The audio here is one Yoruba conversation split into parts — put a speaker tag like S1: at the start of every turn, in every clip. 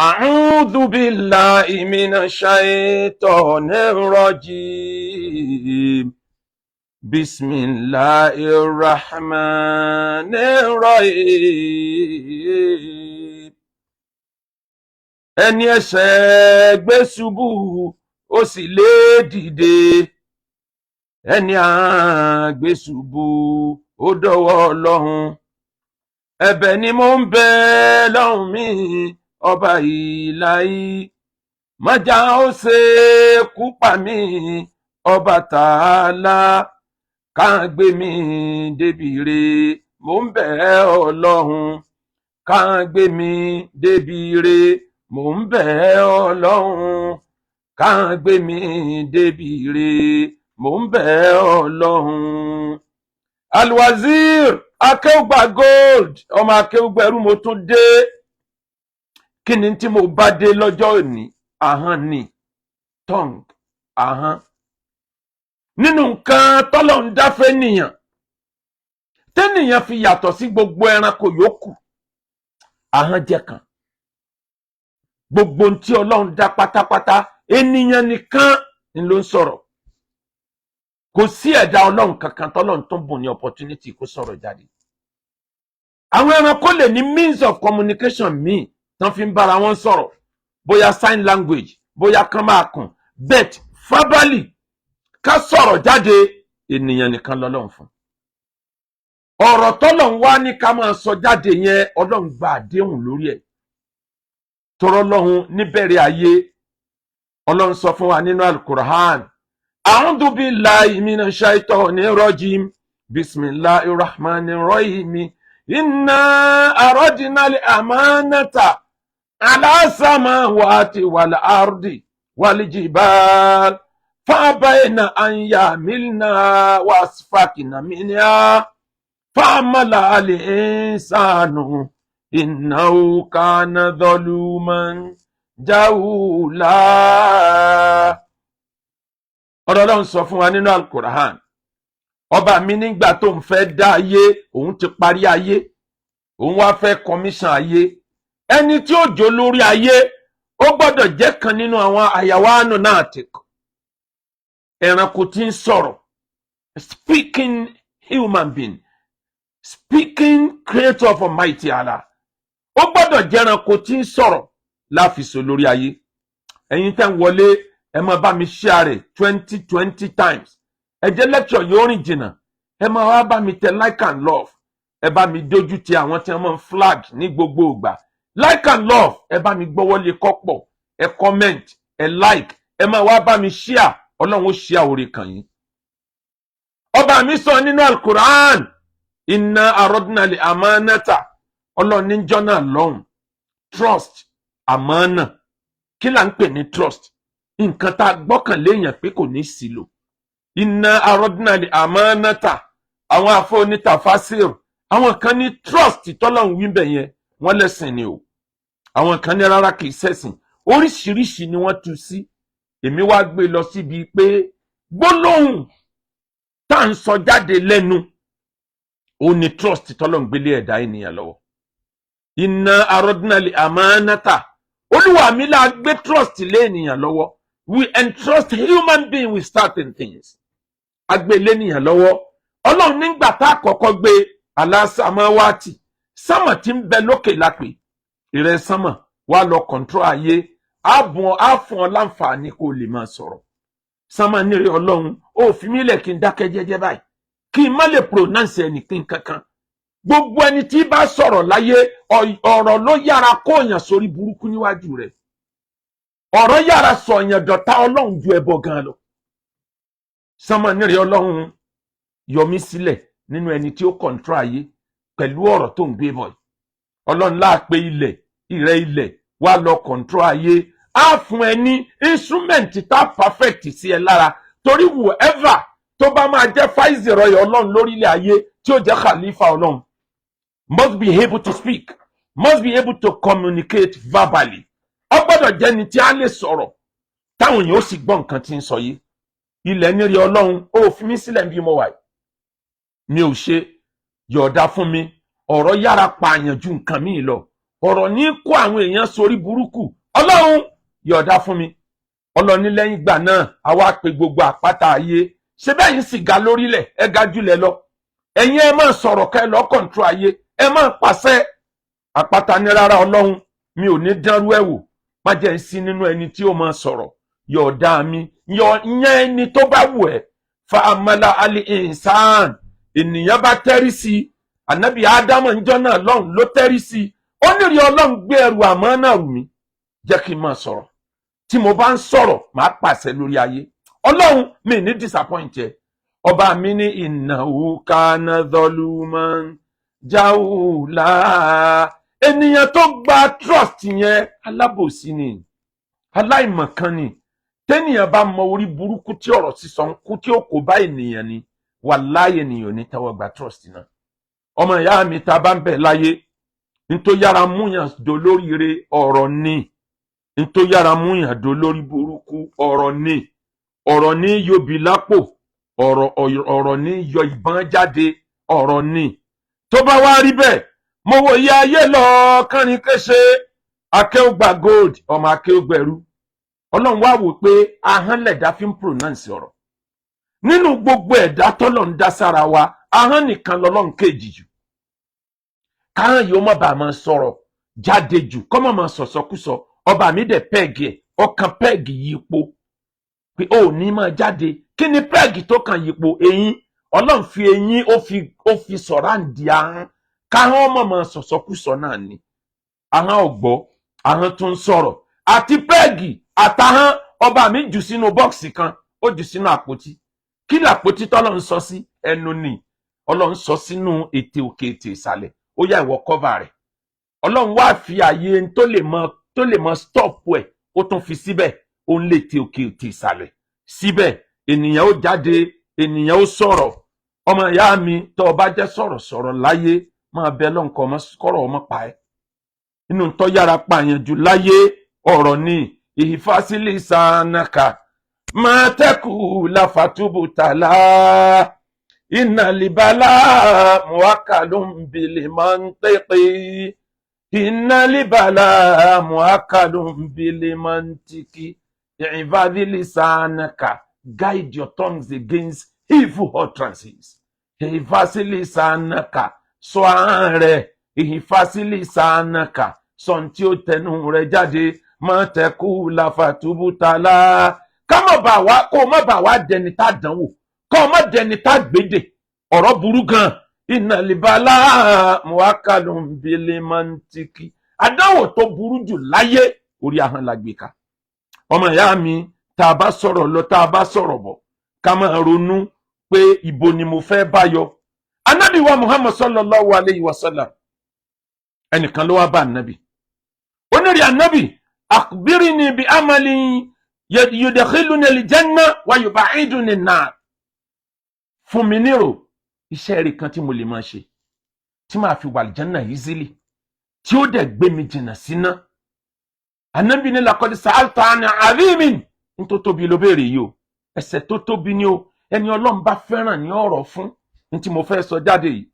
S1: أعوذ بالله من الشيطان الرجيم بسم الله الرحمن الرحيم. ẹni ẹ̀ṣẹ̀ gbé ṣubú ó sì lè dìde, ẹni à gbé ṣubú ó dọ̀wọ́ Ọlọ́run. ẹ̀bẹ̀ ni mo ń bẹ lọ́hùn mi ọba ìlàyí, má jà ó ṣe kú pa mí ọba tààlà, kàn gbé mi débi re, mo ń bẹ Ọlọ́run. kàn gbé mi débi re, mo ń bẹ Ọlọ́run. kàn gbé mi débi re, mo ń bẹ Ọlọ́run. Alwazir akéwùgbà gold, ọmọ akéwùgbà ẹrú mo tún dé. kí ni tí mo bá dé lọ́jọ́ òní? ahọ́n ni, tongue, ahọ́n. nínú nǹkan tọ́lọ́run dá fẹ́nìyàn tẹ́nìyàn fi yàtọ̀ sí gbogbo ẹranko yòókù, ahọ́n jẹ́ kan. gbogbo ohun tí Ọlọ́run dá pátápátá, ènìyàn nìkan ni ló ń sọ̀rọ̀. kò sí ẹ̀dá Ọlọ́run kankan tọ́lọ́run tó bùn ní opportunity kó sọ̀rọ̀ jáde. àwọn ẹranko lè ní means of communication míì tán fi ń bára wọn sọ̀rọ̀, bóyá sign language, bóyá kán máa kùn, bet verbally ká sọ̀rọ̀ jáde, ènìyàn nìkan lọ́lọ́run fún. ọ̀rọ̀ tọ́lọ́run wá ní ká máa sọ jáde yẹn, Ọlọ́run gba àdéhùn lórí ẹ̀. tọrọ lọ́hun níbẹ̀rẹ̀ ayé, Ọlọ́run sọ fún wa nínú Al-Qur'an, a'udhu billahi minash shaitonir rajim, bismillahir rahmanir rahim, inna aradna al-amanata ala samawati wal ardi wal jibal fa'abayna an yahmilna wa asfaqna minha fa'amala al-insanu innahu kana zaluman jahula. Ọlọ́run sọ fún wa nínú Al-Qur'an, ọba mi nígbà tó ń fẹ́ dá ayé, òun ti parí ayé, òun wá fẹ́ commission ayé. ẹni tí ó jó lórí ayé ó gbọ́dọ̀ jẹ́ kan nínú àwọn àyàwánù náà tìkọ̀, ẹranko tí ń sọ̀rọ̀, speaking human being, speaking creator of Almighty Allah. ó gbọ́dọ̀ jẹ́ ẹranko tí ń sọ̀rọ̀ láfiṣò lórí ayé. ẹ̀yin tẹ́ ń wọlé, ẹ máa bá mi share 20 times. ẹ jẹ́ lecture yóò rìn jìnnà, ẹ máa wá bá mi tẹ like and love. ẹ bá mi dójú ti àwọn tí wọ́n máa ń flag ní gbogbo ìgbà. like and love, ẹ bá mi gbọ́wọ́lé kọ́pọ̀, ẹ comment, ẹ like, ẹ máa wá bá mi share. Ọlọ́run ó share oore kan yín. ọba mi sọ nínú Al-Qur'an, inna aradna li amanata, Ọlọ́run ní jọ́nà lọ́hùn, trust, àmánà. kí là ń pè ní trust? nǹkan tá a gbọ́kànlé èèyàn pé kò ní sílò. inna aradna li amanata, àwọn àfọ onítàfásírù, àwọn kan ní trust tọ́lọ́run wí bẹ̀ yẹn wọ́n lẹ́sìn ni o, àwọn kan ní rárá kìí ṣẹ̀sìn. oríṣiríṣi ni wọ́n tú sí. èmi wá gbé lọ síbi pé gbólóhùn tá à ń sọ jáde lẹ́nu ó ní trust tọ́lọ́run gbélé ẹ̀dá ènìyàn lọ́wọ́. inna aradna li amanata, olúwa mi là gbé trust lé ènìyàn lọ́wọ́. we entrust human being with certain things. agbé lé ènìyàn lọ́wọ́. Ọlọ́run nígbà tá a kọ́kọ́ gbé aláṣàmáwátì, sámà tí ń bẹ lókè lápè, ìrẹ sámà wá lọ control ayé, á fún ọ láǹfààní kó lè máa sọ̀rọ̀. sámà nírè Ọlọ́run, ó fi mí lẹ̀ kí n dákẹ́ jẹ́jẹ́ báyìí, kí n má lè pronounce ẹnìkan kankan. gbogbo ẹni tí bá sọ̀rọ̀ láyé, ọ̀rọ̀ ló yára kóyàn sórí burúkú níwájú rẹ̀. ọ̀rọ̀ yára sọ̀yàn dọ̀tá Ọlọ́run ju ẹbọ gan lọ. sámà nírè Ọlọ́run, yọ mí sílẹ̀ nínú ẹni tí ó control ayé pẹ̀lú ọ̀rọ̀ tó ń gbé bọ̀. Ọlọ́run láàpẹ ilẹ̀, ìrẹ ilẹ̀ wá lọ control ayé. á fún ẹ ní instrument tá perfect sí ẹ lára, torí whoever tó bá máa jẹ́ fáìzìrọ̀ Ọlọ́run lórílẹ̀ ayé, tí ó jẹ́ khalifa Ọlọ́run, must be able to speak, must be able to communicate verbally. ó gbọ́dọ̀ jẹ́ ni tí a lè sọ̀rọ̀ táwọn èèyàn ó sì gbọ́ nǹkan tí ń sọ yìí. ilẹ̀ nírè Ọlọ́run, ó fi mí sílẹ̀ bí mo wà yìí, mi ò ṣe yọ̀ọ̀dá fún mi. ọ̀rọ̀ yára pààyàn ju nǹkan míì lọ. ọ̀rọ̀ ní kó àwọn èèyàn sórí burúkú. Ọlọ́run yọ̀ọ̀dá fún mi. Ọlọ́run ní lẹ́yìn ìgbà náà a wá pe gbogbo àpáta ayé. Ṣé bẹ́ẹ̀ yín sì ga lórílẹ̀, ẹ ga jùlẹ̀ lọ. Ẹ̀yin ẹ máa sọ̀rọ̀ kẹ́ lọ kọ̀ǹtró ayé, ẹ máa pàṣẹ. Àpáta ní rárá Ọlọ́run, mi ò ní dánrú ẹ̀ wò. Má jẹ́ ń sí nínú ẹni tí ó máa sọ̀rọ̀. Yọ̀ọ̀dá mi, yẹn ẹni tó bá wù ẹ́. Fa amala ali insan, ènìyàn bá tẹ́rí sí i. Ànábì Ádámù ńjọ́ náà lọ́hùn ló tẹ́rí sí i. Ó ní rí Ọlọ́run gbé ẹrù àmọ́ náà rù mí. Jẹ́ kí n máa sọ̀rọ̀. Tí mo bá ń sọ̀rọ̀, màá pàṣẹ lórí ayé. Ọlọ́run mi ní disappoint ẹ. Ọba mi ní innahu kana zaluman jahula. Ènìyàn tó gba trust yẹn alábòsí ni, aláìmọ̀kan ni. Tẹ́nìyàn bá mọ orí burúkú tí ọ̀rọ̀ sísọ ń kú tí ó kó bá ènìyàn ni, wàláhì ènìyàn ní tẹ́wọ́ gba trust náà. Ọmọ ìyá mi ta bá ń bẹ̀ láyé, ntó yára múyàn dolóríire ọ̀rọ̀ ni, ntó yára múyàn dolórí burúkú ọ̀rọ̀ ni. Ọ̀rọ̀ ní yọbi lápò, ọ̀rọ̀ ní yọ ìbọn jáde, ọ̀rọ̀ ni. Tó bá wá rí bẹ́ẹ̀, mo wò yí ayé lọ kánrin kéṣe, akéwùgbà gold ọmọ akéwùgbẹ̀rú. Ọlọ́run wá wò pé ahọ́n lẹ̀dá fi ń pronounce ọ̀rọ̀. Nínú gbogbo ẹ̀dá tọ́lọ́run dá sára wa, ahọ́n nìkan lọ́lọ́run kejì jù. Káhán yìí ó má bàa máa sọ̀rọ̀ jáde jù, kọ́ mọ̀ máa sọ̀sọ́kúsọ. Ọba mi dẹ̀ pẹ́ẹ̀gì ẹ̀, ọkàn pẹ́ẹ̀gì yípo. Pé ó ní máa jáde. Kí ni pẹ́ẹ̀gì tó kàn yípo? Eyín. Ọlọ́run fi eyín ó fi sọ̀rọ̀ àǹdí ahọ́n. Káhán ọmọ máa sọ̀sọ́kúsọ náà ni. Ahọ́n ọ̀gbọ́, ahọ́n tó ń sọ̀rọ̀. Àti pẹ́ẹ̀gì àtahọ́n ọba mi jù sínú bọ́ọ̀sì kan, ó jù sínú àpótí. Kí ni àpótí tọ́lọ́run sọ sí? Ẹnu ni. Ọlọ́run sọ sínú ètè òkè ètè ìsàlẹ̀. Ó yá ìwọ cover rẹ̀. Ọlọ́run wá fi àyè tó lè mọ stop ẹ̀, ó tún fi síbẹ̀. Ó ń lè tè òkè ètè ìsàlẹ̀. Síbẹ̀ ènìyàn ó jáde, ènìyàn ó sọ̀rọ̀. Ọmọ ìyá mi tó o bá jẹ́ sọ̀rọ̀ láyé, máa bẹ lọ́nkọ̀ kọ́rọ̀ ọmọ pa ẹ́. Inú tó yára pààyàn jù láyé ọ̀rọ̀ ni. Ìfásílì sànàkà máa tẹ́kù láfàtúbù tàlá. Inna libala muwakalun bili mantiki. Inna libala muwakalun bili mantiki. Ìfásílì sànàkà, guide your tongues against evil utterances. Ìfásílì sànàkà, sọ ahọ́n rẹ̀. Ìfásílì sànàkà, sọ tí ó tẹnu rẹ̀ jáde. Má tẹ́kù láfàtúbù tàlá. Ká má bà wá, kó má bà wá dẹni tá dánwò, kó má dẹni tá gbédè. Ọ̀rọ̀ burú gan. Inna libala muwakalun bili mantiki. Àdánwò tó burú jù láyé orí ahọ́n la gbé ká. Ọmọ ìyá mi, tá a bá sọ̀rọ̀ lọ, tá a bá sọ̀rọ̀ bọ̀, ká máa ronú pé ibo ni mo fẹ́ bá yọ. Ànábì wa Muhammad sallallahu alayhi wa sallam, ẹnìkan ló wá bá ànábì. Ó ní rí ànábì, akhbirni bi amalin yudkhiluni al-janna wa yub'iduni an-nar. Fún mi nírò iṣẹ́ rere kan tí mo lè máa ṣe, tí máa fi wà al-janna easily, tí ó dẹ̀ gbé mi jìnnà síná. Ànábì ní laqad sa'alta 'an 'azimin, ní tó tóbi ló béèrè yìí o. Ẹ̀ṣẹ̀ tó tóbi ni o. Ẹni Ọlọ́run bá fẹ́ràn ní ọ̀rọ̀ fún, ní tí mo fẹ́ sọ jáde yìí.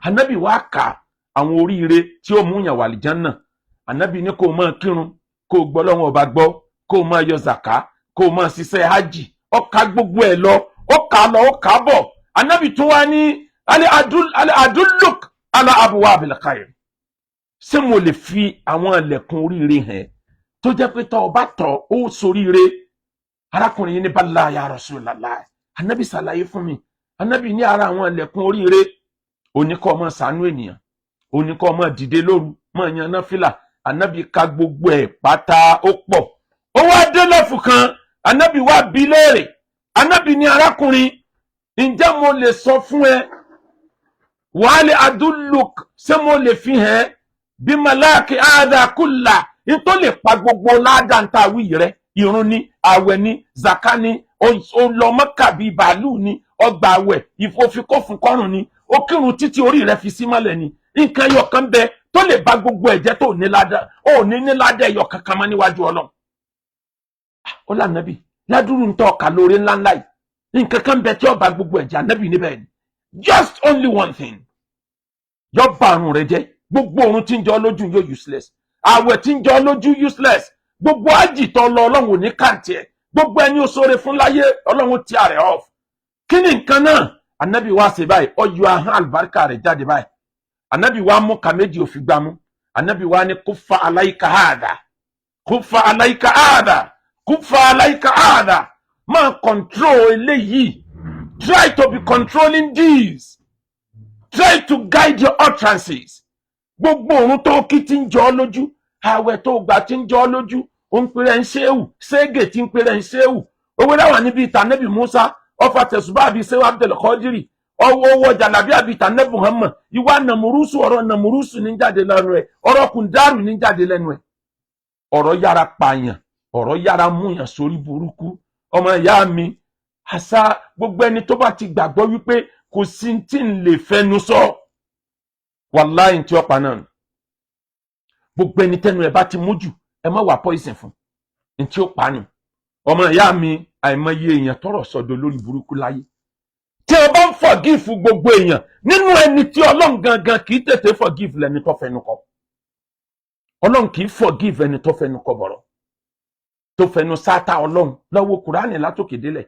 S1: Ànábì wá kà àwọn oríire tí ó mú yàn wà al-janna. Ànábì ní kó máa kírun, kó gbọ́ Ọlọ́run ọba gbọ́, kó máa yọ zàká, kó máa ṣiṣẹ́ hajj. Ó ka gbogbo ẹ̀ lọ, ó kà lọ, ó kà bọ̀. Ànábì tún wá ní adulluk ala abwabil khair. Ṣé mo lè fi àwọn ilẹ̀kùn oríire hàn tó jẹ́ pé tó bá tọ̀ ó soríire? Arákùnrin yìí ní bala ya Rasulullah. Ànábì ṣàlàyé fún mi. Ànábì ní ara àwọn ilẹ̀kùn oríire, ó ní kó máa ṣàánú ènìyàn, ó ní kó máa dìde lóru, máa yan náfìlà. Ànábì ka gbogbo ẹ̀ pátá, ó pọ̀. Ó wá dé lẹ́fù kan, Ànábì wá bi léèrè. Ànábì ní arákùnrin, ǹjẹ́ mo lè sọ fún ẹ, wàhálì adulluk, ṣé mo lè fi hàn bí malaki hadha kulla, tó lè pa gbogbo ládàntà wí rẹ? Ìrun ni, àwẹ̀ ni, zaka ni, ó lọ Mẹ́kà bí bàálù ni, ọgbà àwẹ̀, ìfòfikófun kọrùn ni, ó kírun títí orí rẹ fi sí mọ́lẹ̀ ni. Nǹkan ẹyọ kan bẹ tó lè bá gbogbo ẹ̀jẹ̀ tó ní ládà, ó ní ládà ẹyọ kankan mọ́ níwájú Ọlọ́run. Ó lá Ànábì, ládùrú ń tọ́ ọ̀kà lóore ńláńlá yìí. Nǹkan kan bẹ tí ó bá gbogbo ẹ̀jẹ̀. Ànábì níbẹ̀ ni. Just only one thing. Yọ bá àrùn rẹ jẹ́, gbogbo òrun tí ń jọ lójú yóò useless, àwẹ̀ tí ń jọ lójú useless, gbogbo àjìtọ́ lọ ọlọ́run ò ní kàǹtì ẹ̀, gbogbo ẹni ó sóore fún láyé ọlọ́run ti àrẹ̀ off. kí ni nǹkan náà? Ànábì wa ṣe báyìí, ó yọ ahọ́n àlùbáríkà rẹ̀ jáde báyìí. Ànábì wa mú ka méjì òfin gbámú. Ànábì wa ní kúfà aláìka àdà, kúfà aláìka àdà, kúfà aláìka àdà. Máa control eléyìí. Try to be controlling these. Try to guide your utterances. Gbogbo òrun tó kí tí ń jọ lójú, àwẹ̀ tó gbà tí ń jọ lójú, ó ń pèrè ń ṣéwù, ségè tí ń pèrè ń ṣéwù. Owó dáwà níbi ìtàn Ànábì Musa, ọfà tẹ̀sùbá àbí ṣéwù Abdul Qadiri, ọwọ́ jàlábí àbí ìtàn Ànábì Muhammad, ìwà nàmúrúsù, ọ̀rọ̀ nàmúrúsù ní jáde lẹ́nu ẹ̀, ọ̀rọ̀ kùndàrú ní jáde lẹ́nu ẹ̀. Ọ̀rọ̀ yára pààyàn, ọ̀rọ̀ yára múyàn sórí burúkú. Ọmọ ìyá mi, àṣà gbogbo ẹni tó bá ti gbàgbọ́ wípé kò sí tí ń lè fẹnu sọ, wàláhì tí ó pa náà. Gbogbo ẹni tẹnu ẹ bá ti mú jù, ẹ má wà poison fún, ní tí ó pa nù. Ọmọ ìyá mi, àìmọye èèyàn tọrọ sọdọ lórí burúkú láyé. Tí o bá ń forgive gbogbo èèyàn, nínú ẹni tí Ọlọ́run gangan kì í tètè forgive lẹni tó fẹnu kò. Ọlọ́run kì í forgive ẹni tó fẹnu kò bọ̀rọ̀, tó fẹnu sáta Ọlọ́run. Lọ́wọ́ Kùránì látòkè délẹ̀,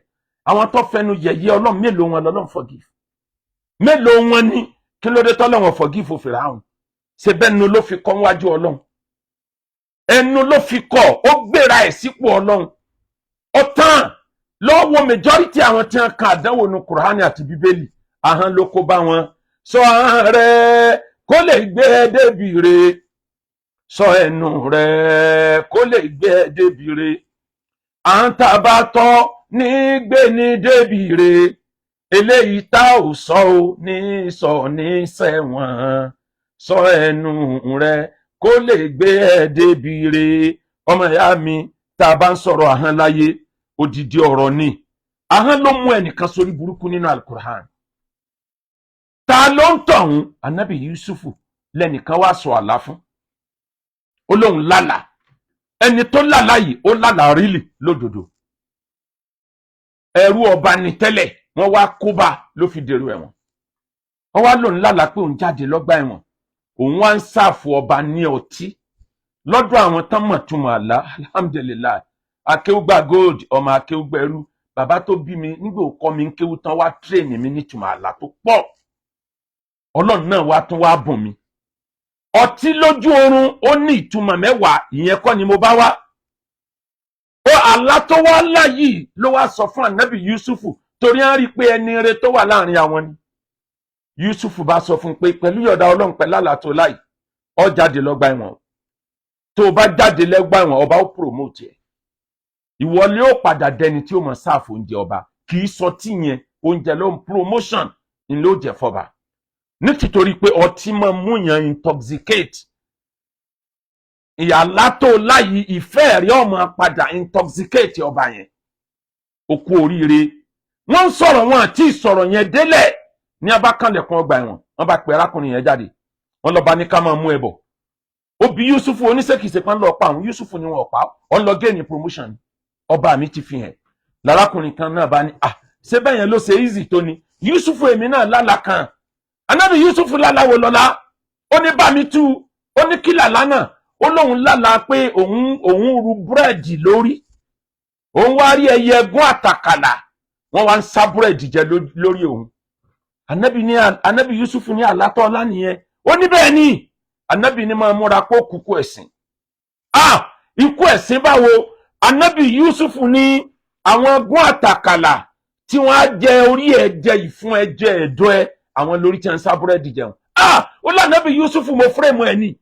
S1: àwọn tó fẹnu yẹ̀yẹ́ Ọlọ́run mélòó wọn lọ́lọ́run forgive? Mélòó wọn ni? Kí ló dé tọ́lọ́run forgive Fíráùn? Ṣé bẹ́ẹ̀nu ló fi kọ́ wájú Ọlọ́run? Ẹnu ló fi kọ́, ó gbéra ẹ̀ sípò Ọlọ́run. Ọ̀tán lọ́wọ́ majority àwọn tí wọ́n kan àdánwò nu Kùránì àti Bíbélì, ahọ́n ló kó bá wọn. Sọ ahọ́n rẹ kó lè gbé ẹ débi re, sọ ẹnu rẹ kó lè gbé ẹ débi re. À ń tàbá tọ́ ní gbé ní débi re, eléyìí tá ò sọ ò ní sọ ní sẹ́wọ̀n. Sọ ẹnu rẹ kó lè gbé ẹ débi re. Ọmọ ìyá mi, tá a bá ń sọ̀rọ̀ ahọ́n láyé, odidi ọ̀rọ̀ ni. Ahọ́n ló mú ẹnìkan sórí burúkú nínú Al-Qur'an. Ta ló ń tọ̀hún? Ànábì Yusufu lẹ́nìkan wá sọ àlá fún. Ó lóun lálàá. Ẹni tó lálàá yìí, ó lálàá rílì lódodo. Ẹrú ọba ni tẹ́lẹ̀, wọ́n wá kóbá ló fi dèrò ẹ̀wọ̀n. Wọ́n wá lóun lálàá pé òun jáde lọ́gbà ẹ̀wọ̀n. Òun wá ń sáàfù ọba ní ọtí. Lọ́dọ̀ àwọn tán mọ̀ túmọ̀ àlá, alhamdulillah. Akéwúgbà gold, ọmọ akéwúgbà ẹrú. Bàbá tó bí mi nígbà ó kọ́ mi ń kéwú tán wá tírèènì mi ní túmọ̀ àlá tó pọ̀. Ọlọ́run náà wá tún wá bùn mi. Ọtí lójú oorun ó ní ìtumọ̀ mẹ́wàá, ìyẹn kọ́ ni mo bá wá. Ó àlá tó wá lá yìí ló wá sọ fún Ànábì Yusufu, torí á rí pé ẹni ire tó wà láàrin àwọn ni. Yusufu bá sọ fún pé pẹ̀lú yọ̀dá Ọlọ́run pẹ̀lú àlá tó láì, ó jáde lọ́gbà ẹ̀wọ̀n. Tó bá jáde lọ́gbà ẹ̀wọ̀n, ọba ó promote ẹ̀. Ìwọlé ó padà dẹni tí ó mọ̀ sáàfù oúnjẹ ọba, kì í sọ tí yẹn oúnjẹ ló ń promotion ń ló jẹ fọba. Nítorí pé ọtí máa mú yàn intoxicate. Ìyàlá tó láyìí ìfẹ́ rí ọmọ padà intoxicate ọba yẹn. Ó kú oríire. Wọ́n ń sọ̀rọ̀ wọn àti ìsọ̀rọ̀ yẹn délẹ̀ ní abákanlẹ̀kùn ọgbà ẹ̀wọ̀n. Wọ́n bá pe arákùnrin yẹn jáde. Wọ́n lọ bá ní ká máa mú ẹbọ. Ó bi Yusufu oníṣẹ́kìsẹ́ kan lọ pa àwọn. Yusufu ni wọn pa. Wọ́n lọ gé ní promotion. Ọba mi ti fi hàn. Lárákùnrin kan náà bá ní, ṣé bẹ́ẹ̀ yẹn ló ṣe easy tó ni? Yusufu èmi náà lálàá kan. Ànábì Yusufu lálàá wo lọ́lá? Ó ní bá mi tú. Ó ní kí làlá náà? Ó lóun lálàá pé òun ru búrẹ́dì lórí. Òun wá rí ẹyẹ ẹgún àtàkàlà. Wọ́n wá ń sá búrẹ́dì jẹ lórí òun. Ànábì Yusufu ní àlá tó ọlá nìyẹn. Ó ní bẹ́ẹ̀ ni. Ànábì ní máa múra kó kúkú ẹ̀sìn. Ikú ẹ̀sìn báwo? Ànábì Yusufu ní àwọn ẹgún àtàkàlà tí wọ́n á jẹ orí ẹ̀ jẹ ìfún ẹ jẹ ẹ̀dọ̀ ẹ, àwọn lórí tí wọ́n ń sá búrẹ́dì jẹun. Ó lànàbì Yusufu mo fúrẹ́mù ẹ̀ ní.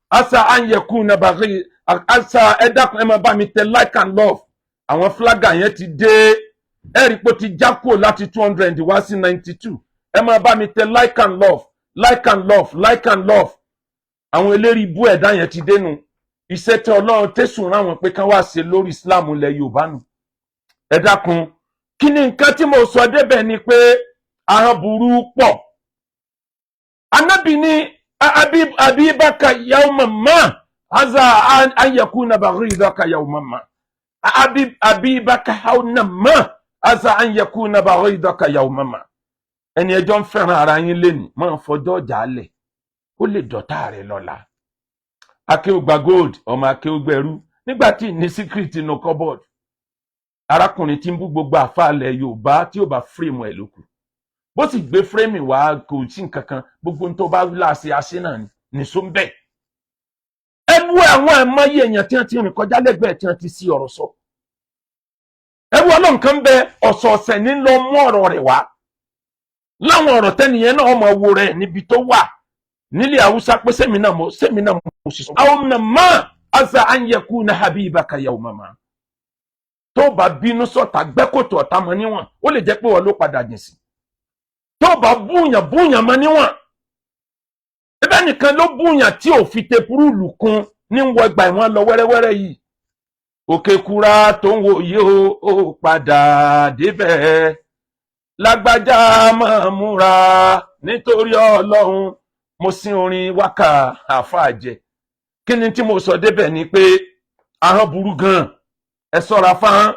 S1: Asa anyekun na bàrí, asa ẹ dákun ẹ máa bá mi tẹ like and love. Àwọn flaga yẹn ti dé. Ẹ rí pé ó ti já kúrò láti 200 wá sí 92. Ẹ máa bá mi tẹ like and love, like and love, like and love. Àwọn eléri ibú ẹ̀dá yẹn ti dénú. Iṣẹ́ tí Ọlọ́run tẹ̀sùn ráwọn pé kán wá ṣe lórí Islam ilẹ̀ Yorùbá nù. Ẹ dákun, kí ni nǹkan tí mo sọ débẹ̀ ni pé ahọ́n burú pọ̀. Ànábì ní abibaka yawma ma haza an yakuna baghidaka yawma ma. Abibaka hauna ma haza an yakuna baghidaka yawma ma. Ẹni ẹjọ́ ń fẹ́ràn ara yín lénìí, máa fọjọ́ ọjà lẹ̀. ó lè dọ̀tá rẹ̀ lọ́la. Akéwùgbà gold ọmọ akéwùgbẹ̀rú nígbà tí ní secret no cupboard. Arákùnrin tí ń bú gbogbo àfàlẹ̀ Yorùbá tí ó bá frame ẹ̀ lókù. Bó sì gbé frame wá kò sí nǹkan kan, gbogbo tó bá láṣẹ àṣẹ náà ní so ń bẹ̀. Ẹwu àwọn àìmọye èèyàn tí wọ́n ti rìn kọjá lẹ́gbẹ̀ẹ́ tí wọ́n ti sí ọ̀rọ̀ sọ. Ẹwu Ọlọ́run kan bẹ ọ̀sọ̀ọ̀sẹ̀ ní lọ mú ọ̀rọ̀ rẹ̀ wá. Láwọn ọ̀rọ̀ tẹ́nìyẹn náà ọmọ wo rẹ̀ níbi tó wà nílẹ̀ Haúsá pé sẹ́mi náà mo sì sọ. Àwọn ọmọ náà asa an yakuna habibaka yawma ma. Tó bá bínú sọ̀tá gbẹ́kòtò ọ̀tá mọ níwọ̀n, ó lè jẹ́ pé wọ́n ló padà jìn sí. Tó bá búyàn mọ níwọ̀n. Ẹbẹ́ nìkan ló búyàn tí ò fi tepurúlù kún ní wọ ìgbà ìwọ̀n lọ wẹ́rẹ́wẹ́rẹ́ yìí. Òkè kúra tó ń wo yìí ó padà débẹ̀. Lágbájá máa múra nítorí Ọlọ́run. Mo sin orin wákà àfáàjẹ. Kí ni tí mo sọ débẹ̀ ni pé ahọ́n burú gan. Ẹ ṣọ́ra fáhán.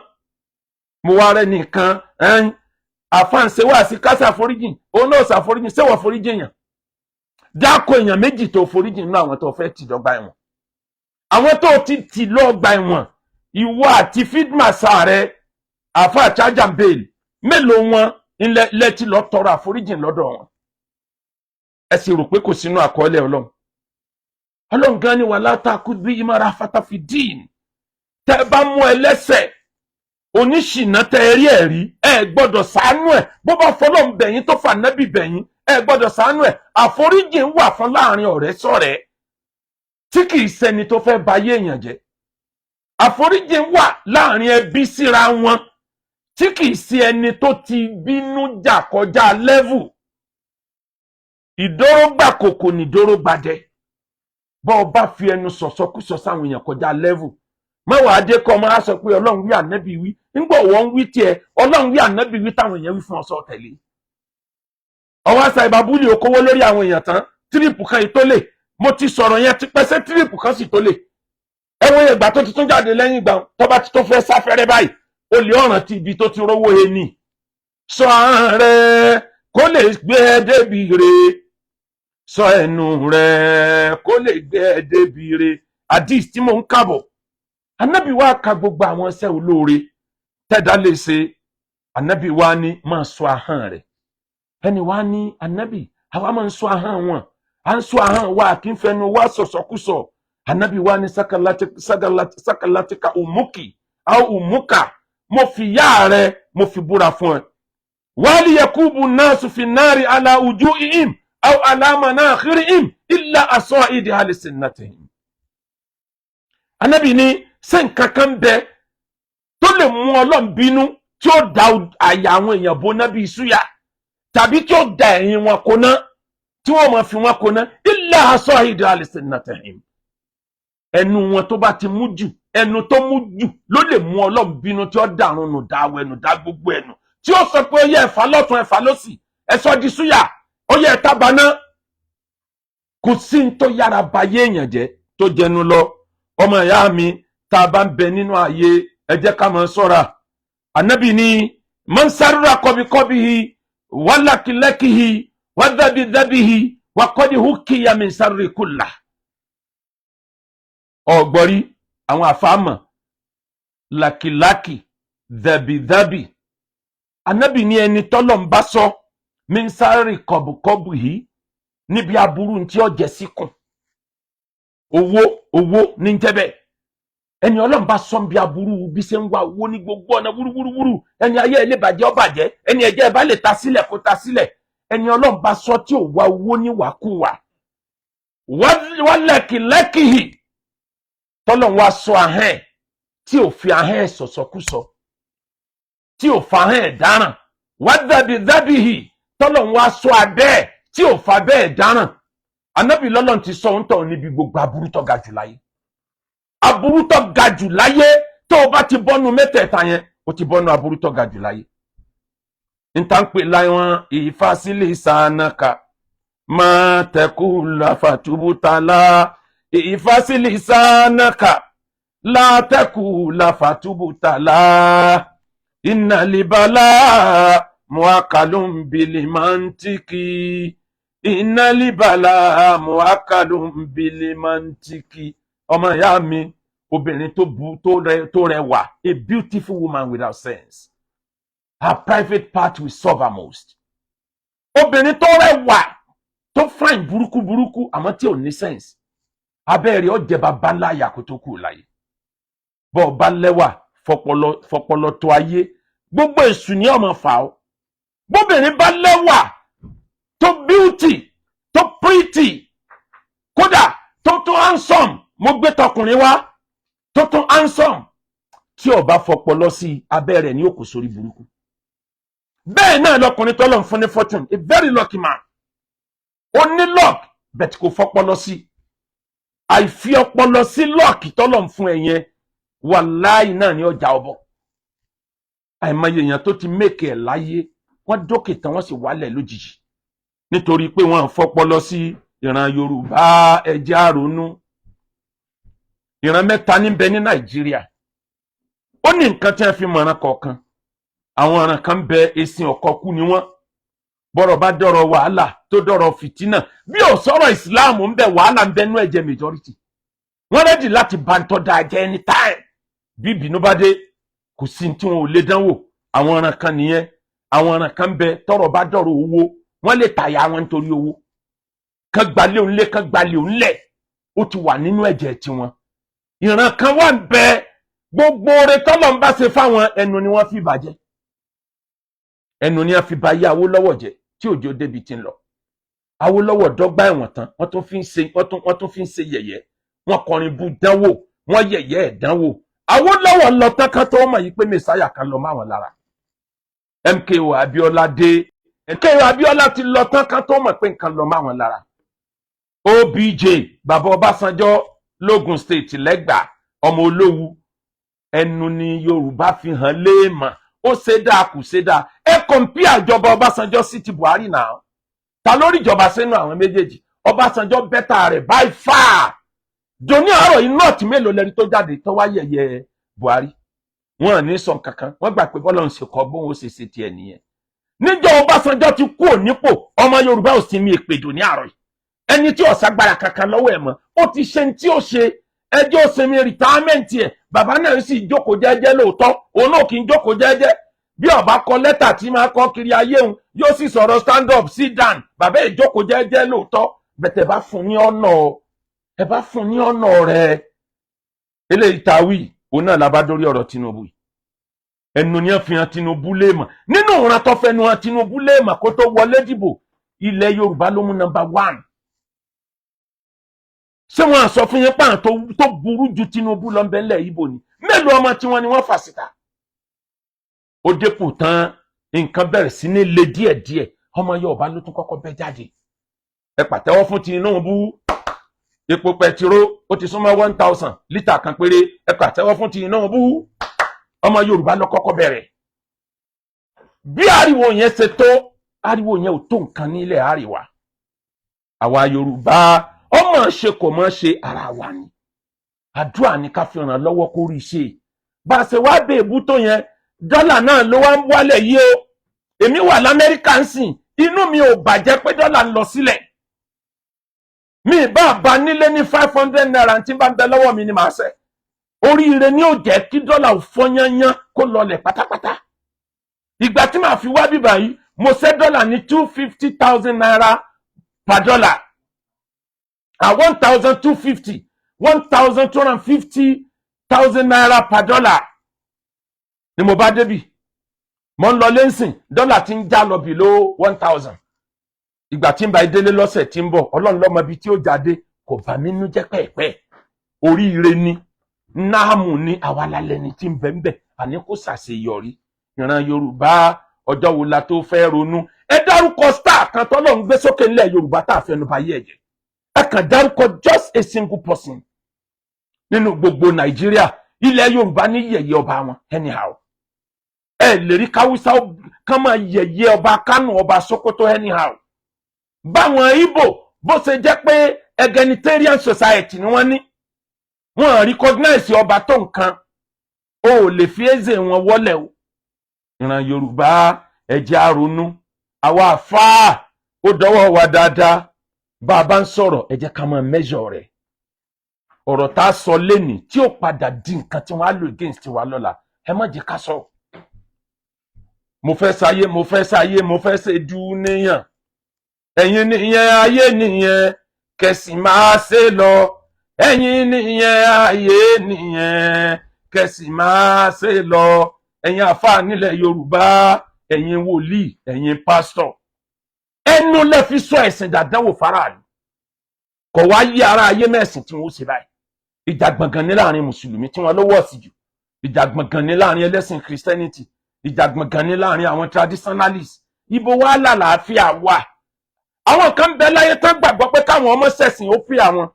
S1: Mo wá rẹ́ nìkan àfáàn ṣe wá sí kásà foríjìn. Òun náà ṣàforíjìn ṣéwọ̀ foríjìn yàn. Dákò èèyàn méjì tó foríjìn nínú àwọn tó fẹ́ tì lọ́gbà ẹ̀wọ̀n. Àwọn tó ti lọ́gbà ẹ̀wọ̀n, ìwọ àti fídmàsà rẹ àfáà charger bail mélòó wọn ilẹ̀ tí lọ tọrọ àforíjìn lọ́dọ̀ wọn. Ẹ sì rò pé kò sínú àkọọ́lẹ̀ Ọlọ́run. Ọlọ́run gan ni wà látàkù bí ìmọ̀ra fatafi dín. Tẹ́ bá mú ẹlẹ́ṣẹ̀ oníṣìnà tẹ́ rí ẹ̀rí ẹ gbọ́dọ̀ ṣàánú ẹ̀. Bó bá fọlọ́run bẹ̀yìn tó fà nábì bẹ̀yìn ẹ gbọ́dọ̀ ṣàánú ẹ̀. Àforíjìn wà fún láàrin ọ̀rẹ́ sọ̀rẹ́ tí kì í ṣẹni tó fẹ́ bayé èèyàn jẹ́. Àforíjìn wà láàrin ẹbí síra wọn tí kì í ṣe ẹni tó ti bínú jà kọjá level. Ìdórógbà kòkò ní ìdórógbàdẹ. Bọ́ ọ bá fi ẹnu sọ̀sọ́kúsọ sáwọn èèyàn kọjá level. Mẹ́wàá adé kọ́ máa sọ pé Ọlọ́run wí ànábì wí. Nígbà wọ́n ń wí tiẹ̀ Ọlọ́run wí ànábì wí táwọn èèyàn wí fún ọsọ tẹ̀lé. Ọwọ́ àṣà ìbábúlì okòwò lórí àwọn èèyàn tán. Tírípù kan yìí tó lè. Mo ti sọ̀rọ̀ yẹn ti pẹ́sẹ́ tírípù kan sì tó lè. Ẹ̀wọ̀n ìgbà tó ti tún jáde lẹ́yìn ìgbà tó bá ti tó fẹ́ sáfẹ́rẹ́ báyìí. Olè ọ̀ràn ti ibi tó ti rówó ẹni. Sọ ahọ́n rẹ kó lè gbé ẹ débi re. Sọ ẹnu rẹ kó lè gbé ẹ débi re. Hadith tí mò ń kàbọ̀. Ànábì wa ka gbogbo àwọn iṣẹ́ olóore tẹ́dá lè ṣe. Ànábì wa ní máa sọ ahọ́n rẹ̀. Ẹni wa ní ànábì àwa máa ń sọ ahọ́n wọn. À ń sọ ahọ́n wa kí n fẹnu wa sọ̀sọ̀kúsọ. Ànábì wa ní sakalatika umuki au umuka. Mo fi yá rẹ̀ mo fi búra fún ẹ. Wali yakubu nasu fi nari ala ujuihim au ala manakhirihim illa asaidi halisinatihim. Ànábì ní ṣé nǹkan kan bẹ tó lè mú Ọlọ́run bínú tí ó da àyà àwọn èèyàn bó náà bí súyà tàbí tí ó da ẹ̀yìn wọn kóná tí wọ́n máa fi wọn kóná illa asaidi halisinatihim. Ẹnu wọn tó bá ti mú jù ẹnu tó mú jù ló lè mú Ọlọ́run bínú tí ó dàrún nù dáwọ ẹnu dá gbogbo ẹnu tí ó sọ pé ó yẹ ẹ̀fà lọ́tún ẹ̀fà lọ́sì ẹ̀sọ́ di súyà ó yẹ ẹ̀ta baná. Kò sí ní tó yára bayé èèyàn jẹ́ tó jẹnu lọ. Ọmọ ìyá mi tá a bá ń bẹ nínú ayé ẹ jẹ́ ká máa ṣọ́ra. Ànábì ní man sarra kọ́bíkọ́bíhi wálákìlẹ́kìhi wádàbídàbíhi wákọ́dí húkìyà min sarri kullah. Ọ̀gbọ́rí àwọn àfáàmọ̀ lákìlákì dàbídàbí. Ànábì ní ẹni tọ́lọ̀ ń bá sọ min sarri kọ́bùkọ́bù yìí níbi aburú tí ó jẹ síkùn. Owó ní jẹ́bẹ̀. Ẹni Ọlọ́run bá sọ bí aburú bí ṣe ń wá owó ní gbogbo ọ̀nà wúrúwúrú. Ẹni ayé ilé bàjẹ́ ó bàjẹ́. Ẹni ẹ̀jẹ̀ bá lè ta sílẹ̀ kó ta sílẹ̀. Ẹni Ọlọ́run bá sọ tí ò wá owó níwàkúwà. Wálẹ̀kìlẹ́kìhì. Tọ́lọ̀ wá sọ ahẹ́n tí ò fi ahẹ́n sọ̀sọ̀kúsọ. Tí ò fa ahẹ́n dáràn. Wádàbídàbíhì. Tọ́lọ̀ wá sọ abẹ́ tí ò fa bẹ́ẹ̀ dáràn. Ànábì lọ́lọ́run ti sọ ń tọ̀ níbi gbogbo aburú tó ga jù láyé. Aburú tó ga jù láyé tó o bá ti bọ́nu mẹ́tẹ̀ẹ̀ta yẹn o ti bọ́nu aburú tó ga jù láyé. Nta ń pè láwọn ìfásílẹ̀ sànàkà máa tẹ̀kù láfàtúbútàlá. Ìfásílẹ̀ sànàkà látẹ̀kù láfàtúbútàlá. Innalibala muakalun bilimantiki. ìnálíbàlà muakadun bilimantiki. Ọmọ ìyá mi, obìnrin tó rẹwà, a beautiful woman without sense. Her private part will serve her most. Obìnrin tó rẹwà, tó fine burúkú àmọ́ tí ò ní sense. Abẹ́rẹ́ ó jẹ́ bàbá ńlá àyà kó tó kù láyé. Bọ́ bá lẹ́wà fọpọlọ tó ayé, gbogbo èṣù ni ọmọ fà ó. Bóbìnrin bá lẹ́wà tó beauty tó pretty kódà tó handsome, mo gbé tọkùnrin wá tó handsome, tí ó bá fọpọlọ sí abẹ́rẹ́ ní òkú sórí burúkú. Bẹ́ẹ̀ náà lọkùnrin tọ́lọ̀ ń fún ní fortune, a very lucky man. Ó ní luck bẹ̀t kò fọpọlọ sí. Àìfi ọpọlọ sí luck tọ́lọ̀ ń fún ẹ̀yẹn wàláì náà ni ọjà ọbọ. Àìmọye èèyàn tó ti make ẹ̀ láyé, wọ́n dókè tán wọ́n sì wálẹ̀ lójijì nítorí pé wọ́n fọpọlọ sí. Ìran Yorùbá ẹ jẹ́ á ronú. Ìran mẹ́ta ní bẹ ní Nàìjíríà. Ó ní nǹkan tí wọ́n fi mọ̀ràn kọ̀ọ̀kan. Àwọn ọ̀ràn kan bẹ ẹ̀sìn ọ̀kọ̀kú ni wọ́n. Bọ́rọ̀ bá dọ̀rọ̀ wàhálà tó dọ̀rọ̀ fìtínà, bí ò sọ̀rọ̀ ìsìláàmù ń bẹ wàhálà ń bẹ nú ẹ̀jẹ̀ majority. Wọ́n rẹ́dì láti bá ń tọ́ da jẹ́ anytime. Bí ìbínú bá dé, kò sí tí wọn ò lè dánwò. Àwọn ọ̀ràn kan nìyẹn. Àwọn ọ̀ràn kan bẹ tọ́rọ̀ bá dọ̀rọ̀ owó, wọ́n lè tàyà wọn nítorí owó. Kan gbalé òǹlé kan gbalé òǹlẹ̀, ó ti wà nínú ẹ̀jẹ̀ tiwọn. Ìran kan wà ń bẹ, gbogbo oore tọ́lọ̀ ń bá ṣe fáwọn, ẹnu ni wọ́n fi bàjẹ́. Ẹnu ni wọ́n fi bà ayé Awólọ́wọ̀ jẹ́ tí òjò débi ti ń lọ. Awólọ́wọ̀ dọ́gba ẹ̀wọ̀n tán, wọ́n tún fi ń ṣe yẹ̀yẹ́. Wọ́n kọrin bú dánwò, wọ́n yẹ̀yẹ́ ẹ̀ dánwò. Awólọ́wọ̀ lọ tán kan tó mọ̀ yìí pé mẹ́sáyà kan lọ máwọn lára. MKO Abiola dé. MKO Abiola ti lọ tán kan tó mọ̀ pé nǹkan lọ máwọn lára. OBJ bàbá Ọbásanjọ́ lógùn state lẹ́gbàá, ọmọ Olówu. Ẹnu ni Yorùbá fi hàn léèmọ̀. Ó ṣe dáa kù ṣe dáa. Ẹ compare ìjọba Ọbásanjọ́ sí ti Buhari náà. Ta lórí ìjọba sínú àwọn méjèèjì? Ọbásanjọ́ bẹ́tà rẹ̀ by far. Dòní àárọ̀ yìí nọ́ọ̀tì mélòó lẹ́rí tó jáde tó wá yẹ̀yẹ́ Buhari. Wọ́n ní sọ kankan, wọ́n gbà pé bọ́lá ń ṣe kọ́ bóun ó ṣe ṣe tiẹ̀ nìyẹn. Níjọ́ Ọbásanjọ́ ti kú ònípò, ọmọ Yorùbá ò sí mi èpèdò ní àárọ̀ yìí. Ẹni tí ó ṣagbára kankan lọ́wọ́ ẹ̀ mọ́, ó ti ṣe ní tí ó ṣe. Ẹjọ́ sinmi retirement ẹ̀, bàbá náà sì jókòó jẹ́jẹ́ lóòótọ́, òun náà kì í jókòó jẹ́jẹ́. Bí ó bá kọ lẹ́tà tí máa kọ kiri ayé òun, yóò sì sọ̀rọ̀ stand up, sit down. Bàbá ẹ̀ jókòó jẹ́jẹ́ lóòótọ́, bẹ̀tẹ̀ bá fún ní ọ̀nà, ẹ bá fún ní ọ̀nà rẹ̀. Eléyìí ta wí, òun náà la bá dórí ọ̀rọ̀ Tinubu yìí. Ẹnu ni fi hàn Tinubu léèmọ̀. Nínú ìran tó fẹnu hàn Tinubu léèmọ̀ kó tó wọlé dìbò, ilẹ̀ Yorùbá ló mú number 1. Ṣé wọ́n sọ fún yín pààn tó burú ju Tinubu lọ ńbẹ̀ Ìgbò ni? Mélòó ọmọ tí wọ́n ni wọ́n fà síta? Ó dépò tán, nǹkan bẹ̀rẹ̀ sí ní le díẹ̀díẹ̀. Ọmọ Yorùbá ló tún kọ́kọ́ bẹ́ jáde. Ẹ pàtẹ́wọ́ fún Tinubu. Epo pẹtiró ó ti súnmọ́ 1000 lítà kan péré. Ẹ pàtẹ́wọ́ fún Tinubu. Ọmọ Yorùbá ló kọ́kọ́ bẹ̀rẹ̀. Bí ariwo yẹn ṣe tó, ariwo yẹn ò tó nǹkan nílẹ̀ àríwá. Àwa Yorùbá ọmọ ṣe kò mọ̀ ṣe ara wa ni. Àdúrà ni ká fi ràn lọ́wọ́ kó rí ṣe. Bá ṣe wá bẹ èbú tó yẹn, dọ́là náà ló wá ń wálẹ̀ yìí o. Èmi wà l'Amẹ́ríkà ń sìn, inú mi ò bàjẹ́ pé dọ́là ń lọ sílẹ̀. Mi bá nílé ní 500 naira tí bá ń bẹ lọ́wọ́ mi ni màá ṣe. Oríire ni ó jẹ́ kí dọ́là ò fọ́ yányán kó lọlẹ̀ pátápátá. Ìgbà tí màá fi wá bíbà yìí, mo ṣe dọ́là ní 250,000 naira per dollar. 1,250, 1,250,000 naira per dollar. Ni mo bá débì. Mo ń lọ lẹ́sìn, dọ́là ti ń já lọ below 1,000. Ìgbà tí ń bá ìdélé lọ́sẹ̀ tí ń bọ̀, Ọlọ́run ló mọ ibi tí ó jáde, kò bá mi nú jẹ́ pẹ́ẹ̀pẹ́. Oríire ni, náàmù ni, àwa lálẹ́ ni tí ń bẹ ń bẹ, àní kò ṣàṣeyọrí. Ìran Yorùbá ọjọ́ wo la tó fẹ́ ronú. Ẹ dárúkọ star kan tọ́lọ́run gbé sókè nílẹ̀ Yorùbá tá a fẹnu bá yé ẹ̀jẹ̀. Ẹ kàn dárúkọ just a single person nínú gbogbo Nàìjíríà. Ilẹ̀ Yorùbá ní yẹ̀yẹ́ ọba wọn anyhow. Ẹ lè rí káwúsá kán máa yẹ̀yẹ́ ọba Kánò, ọba Sókótó anyhow. Báwọn Ìgbò bó ṣe jẹ́ pé egalitarian society ni wọ́n ní, wọ́n recognize ọba tó nǹkan, ó lè fi eze wọn wọlé o. Ìran Yorùbá ẹ jẹ́ á ronú. Àwa àfáà ó dọwọ́ wa dáadáa bá a bá ń sọ̀rọ̀ ẹ jẹ́ ká máa measure rẹ̀ ọ̀rọ̀ tá a sọ lénìí tí ó padà di nǹkan tí wọ́n á lò against wa lọ́la ẹ má jẹ́ ká sọ mo fẹ́ sáyé mo fẹ́ ṣe dúníyàn ẹ̀yin nìyẹn ayé nìyẹn kẹ̀sì máa ṣe lọ ẹ̀yin nìyẹn ayé nìyẹn kẹ̀sì máa ṣe lọ ẹ̀yin àfáà nílẹ̀ Yorùbá ẹ̀yin wòlíì ẹ̀yin pásítọ̀ ẹnu lẹ fi sọ ẹ̀sìn dàdánwò faraàlú kò wá yí ara ayé mẹ́sìn tí wọ́n ṣe báyìí ìjà gbọ̀ngàn ní láàrin mùsùlùmí tí wọ́n ló wọ̀ sí jù ìjà gbọ̀ngàn ní láàrin ẹlẹ́sìn Christianity ìjà gbọ̀ngàn ní láàrin àwọn traditionalists ibo wà lálàáfíà wà àwọn kan bẹ láyé tán gbàgbọ́ pé káwọn ọmọ ṣẹ̀sìn ó pè àwọn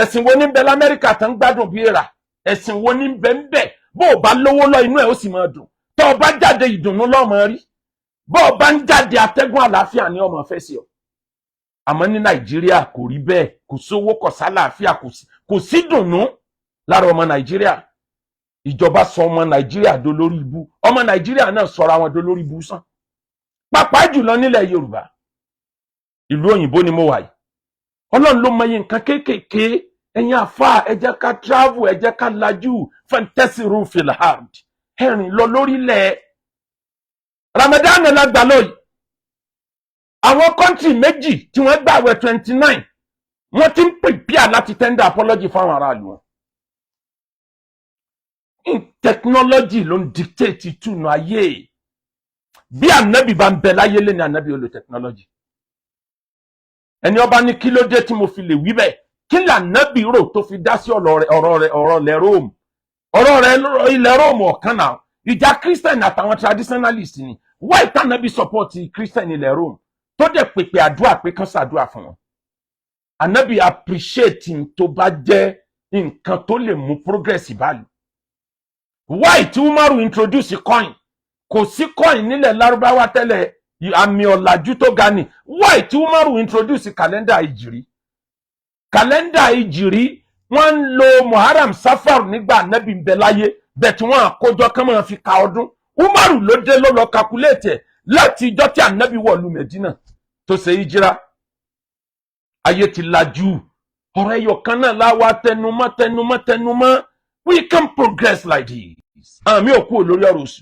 S1: ẹ̀sìn wo ní bẹ l'Amẹ́ríkà tán gbádùn bí èèrà ẹ̀sìn wo ní bẹ ń bẹ bó o bá lówó lọ inú ẹ̀ ó sì máa dùn tó o bá jáde ìdùnnú lọ́mọ rí bó o bá ń jáde atẹ́gùn àlàáfíà ní ọmọ fẹ́ sí ọ àmọ́ ní Nàìjíríà kò rí bẹ́ẹ̀ kò sówó kò sálàáfíà kò sí dùnnú lára ọmọ Nàìjíríà ìjọba sọ ọmọ Nàìjíríà dolórí ibú ọmọ Nàìjíríà náà sọra wọn dolórí ibú sàn pàápàá jùlọ nílẹ̀ Yorùbá ìlú òyìnbó ni mo wà yìí Ọlọ́run ló mọyì nǹkan kéékèèké ẹ̀yin àfà ẹ jẹ́ ká travel ẹ jẹ́ ká lajú fantasiru fil hard ẹ̀rìn lọ lórílẹ̀ Ramadan lágbà lóyìí àwọn kọ́ńtì méjì tí wọ́n gbààwẹ̀ 29 wọ́n ti ń prepare láti tender apology fáwọn aráàlú wọn technology ló ń dictate ìtùnú ayé bí ànábì bá ń bẹ láyé lé ní ànábì ó lo technology ẹni ọba ní kí ló dé tí mo fi lè wí bẹ́ẹ̀ kí ni ànábì rò tó fi dá sí ọ̀rọ̀ ilẹ̀ Rome ọ̀rọ̀ rẹ̀ ilẹ̀ Rome ọ̀kan náà ìjà Christian àtàwọn traditionalist ni why tànábì support Christian ilẹ̀ Rome tó dẹ̀ pèpè àdúrà pé kán ṣàdúrà fún wọn ànábì appreciate tó bá jẹ́ nǹkan tó lè mú progress báyìí why tí Umaru introduce coin kò sí coin nílẹ̀ Lárúbáwá tẹ́lẹ̀ àmì ọ̀làjú tó ga ni why tí Umaru introduce kàlẹ́ndà ìjìrí wọ́n ń lo Muharram Safar nígbà ànábì ń bẹ láyé bẹ́ẹ̀ tí wọ́n àkójọ kán máa fi ka ọdún Umaru ló dé ló lọ calculate ẹ̀ láti ìjọ́ tí ànábì wọ̀lú Medina tó ṣe ìjìrá ayé ti lajú ọ̀rọ̀ ẹyọ kan náà láwa tẹnumọ́ we can progress like this àmì òkú olórí ọ̀rọ̀ oṣù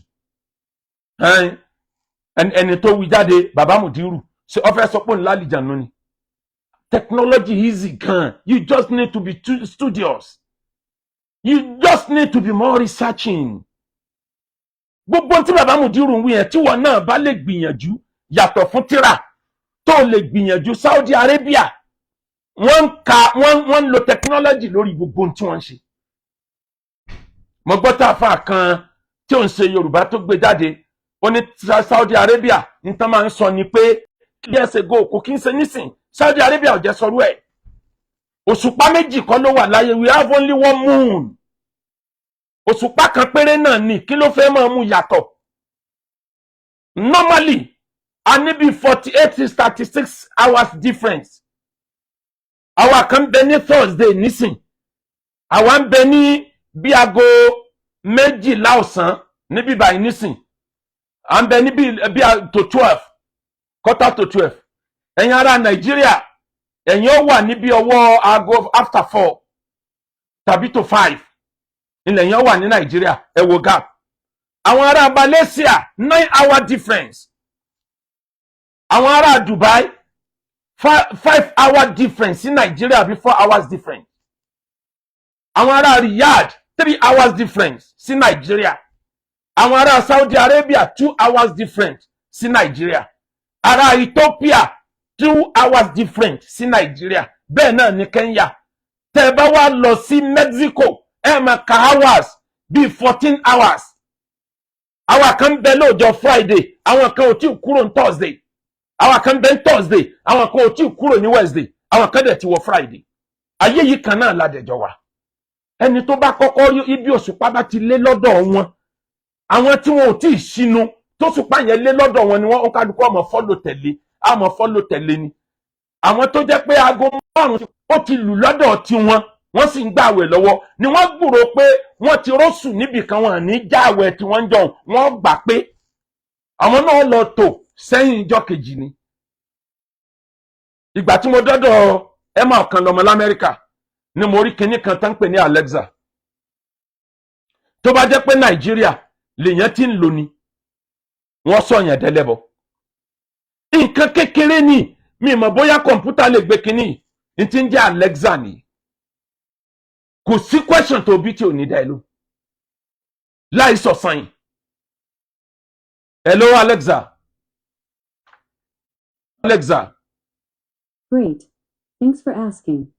S1: ẹni tó wí jáde bàbá Mudiru ṣe ọ fẹ́ sọ pé ńlá àlìjànú ni technology easy gan you just need to be studious you just need to be more researching gbogbo tí bàbá Mudiru ń wí yẹn tí wọn náà bá lè gbìyànjú yàtọ̀ fún tírà tó lè gbìyànjú Saudi Arabia wọ́n ń lo technology lórí gbogbo tí wọ́n ń ṣe mo gbọ́ tá a fà kan tí ó ń ṣe Yorùbá tó gbé jáde ó ní Saudi Arabia ní tán máa ń sọ ni pé years ago kò kí ń ṣe nísìn Saudi Arabia ò jẹ́ sọrú ẹ̀ òṣùpá méjì kọ́ ló wà láyé we have only one moon òṣùpá kan péré náà ni kí ló fẹ́ máa mú yàtọ̀ normally a ní bí 48 to 36 hours difference àwa kan bẹ ní Thursday nísìn àwa ń bẹ ní bí aago méjìlá ọ̀sán níbí báyìí nísìn à ń bẹ ní bí to 12 quarter to 12 ẹ̀yin ará Nàìjíríà ẹ̀yin ó wà níbi ọwọ́ aago after 4 tàbí to 5 ilẹ̀ yẹn wà ní Nàìjíríà ẹ wo gap àwọn ará Malaysia 9 hour difference àwọn ará Dubai 5 hour difference sí Nàìjíríà bí 4 hours difference àwọn ará Riyadh 3 hours difference sí Nàìjíríà àwọn ará Saudi Arabia 2 hours difference sí Nàìjíríà ará Ethiopia 2 hours difference sí Nàìjíríà bẹ́ẹ̀ náà ní Kenya tẹ́ bá wá lọ sí Mexico ẹ máa ka hours bí 14 hours àwọn kan bẹ lọ́jọ́ Friday àwọn kan ò tí kúrò ní Thursday àwọn kan bẹ ní Thursday àwọn kan ò tí kúrò ní Wednesday àwọn kan dẹ̀ ti wọ Friday ayé yìí kan náà ládẹjọ wà ẹni tó bá kọ́kọ́ ibi òṣùpá bá ti lé lọ́dọ̀ wọn àwọn tí wọn ò tí ṣínú tó ṣùpá yẹn lé lọ́dọ̀ wọn ni wọ́n kálukú ọmọ fọ́lò tẹ̀lé ni àwọn tó jẹ́ pé aago 5 ó ti lù lọ́dọ̀ tí wọ́n sì ń gbààwẹ̀ lọ́wọ́ ni wọ́n gbúrò pé wọ́n ti rọ́ṣù níbì kan wọn ní jáwẹ̀ tí wọ́n ń jọ wọ́n gbà pé àwọn náà lọ tò sẹ́yìn ìjọ kejì ni ìgbà tí mo dọ́dọ̀ Emma ọ̀kan lọ́mọ l'Amẹ́ríkà ni mo rí kinní kan tán pè ní Alexa. Tó bá jẹ́ pé Nàìjíríà lèèyàn ti ń lò ní wọ́n sọ yẹn dẹ́lẹ́bọ. Nǹkan kékeré ni mi mọ̀ bóyá kọ̀ǹpútà lè gbé kinní ní ti ń jẹ́ Alexa ni. Kò sí question tó bí tí ò ní dá ẹ lò. Láì sọ̀sán yìí. Hello Alexa. Alexa.
S2: Great. Thanks for asking.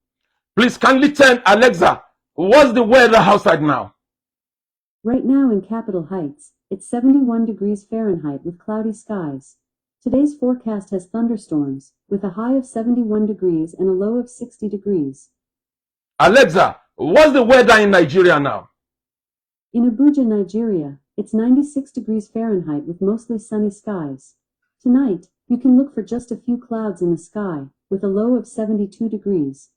S1: Please kindly tell Alexa, what's the weather outside now?
S2: Right now in Capitol Heights, it's 71 degrees Fahrenheit with cloudy skies. Today's forecast has thunderstorms, with a high of 71 degrees and a low of 60 degrees.
S1: Alexa, what's the weather in Nigeria now?
S2: In Abuja, Nigeria, it's 96 degrees Fahrenheit with mostly sunny skies. Tonight, you can look for just a few clouds in the sky, with a low of 72 degrees.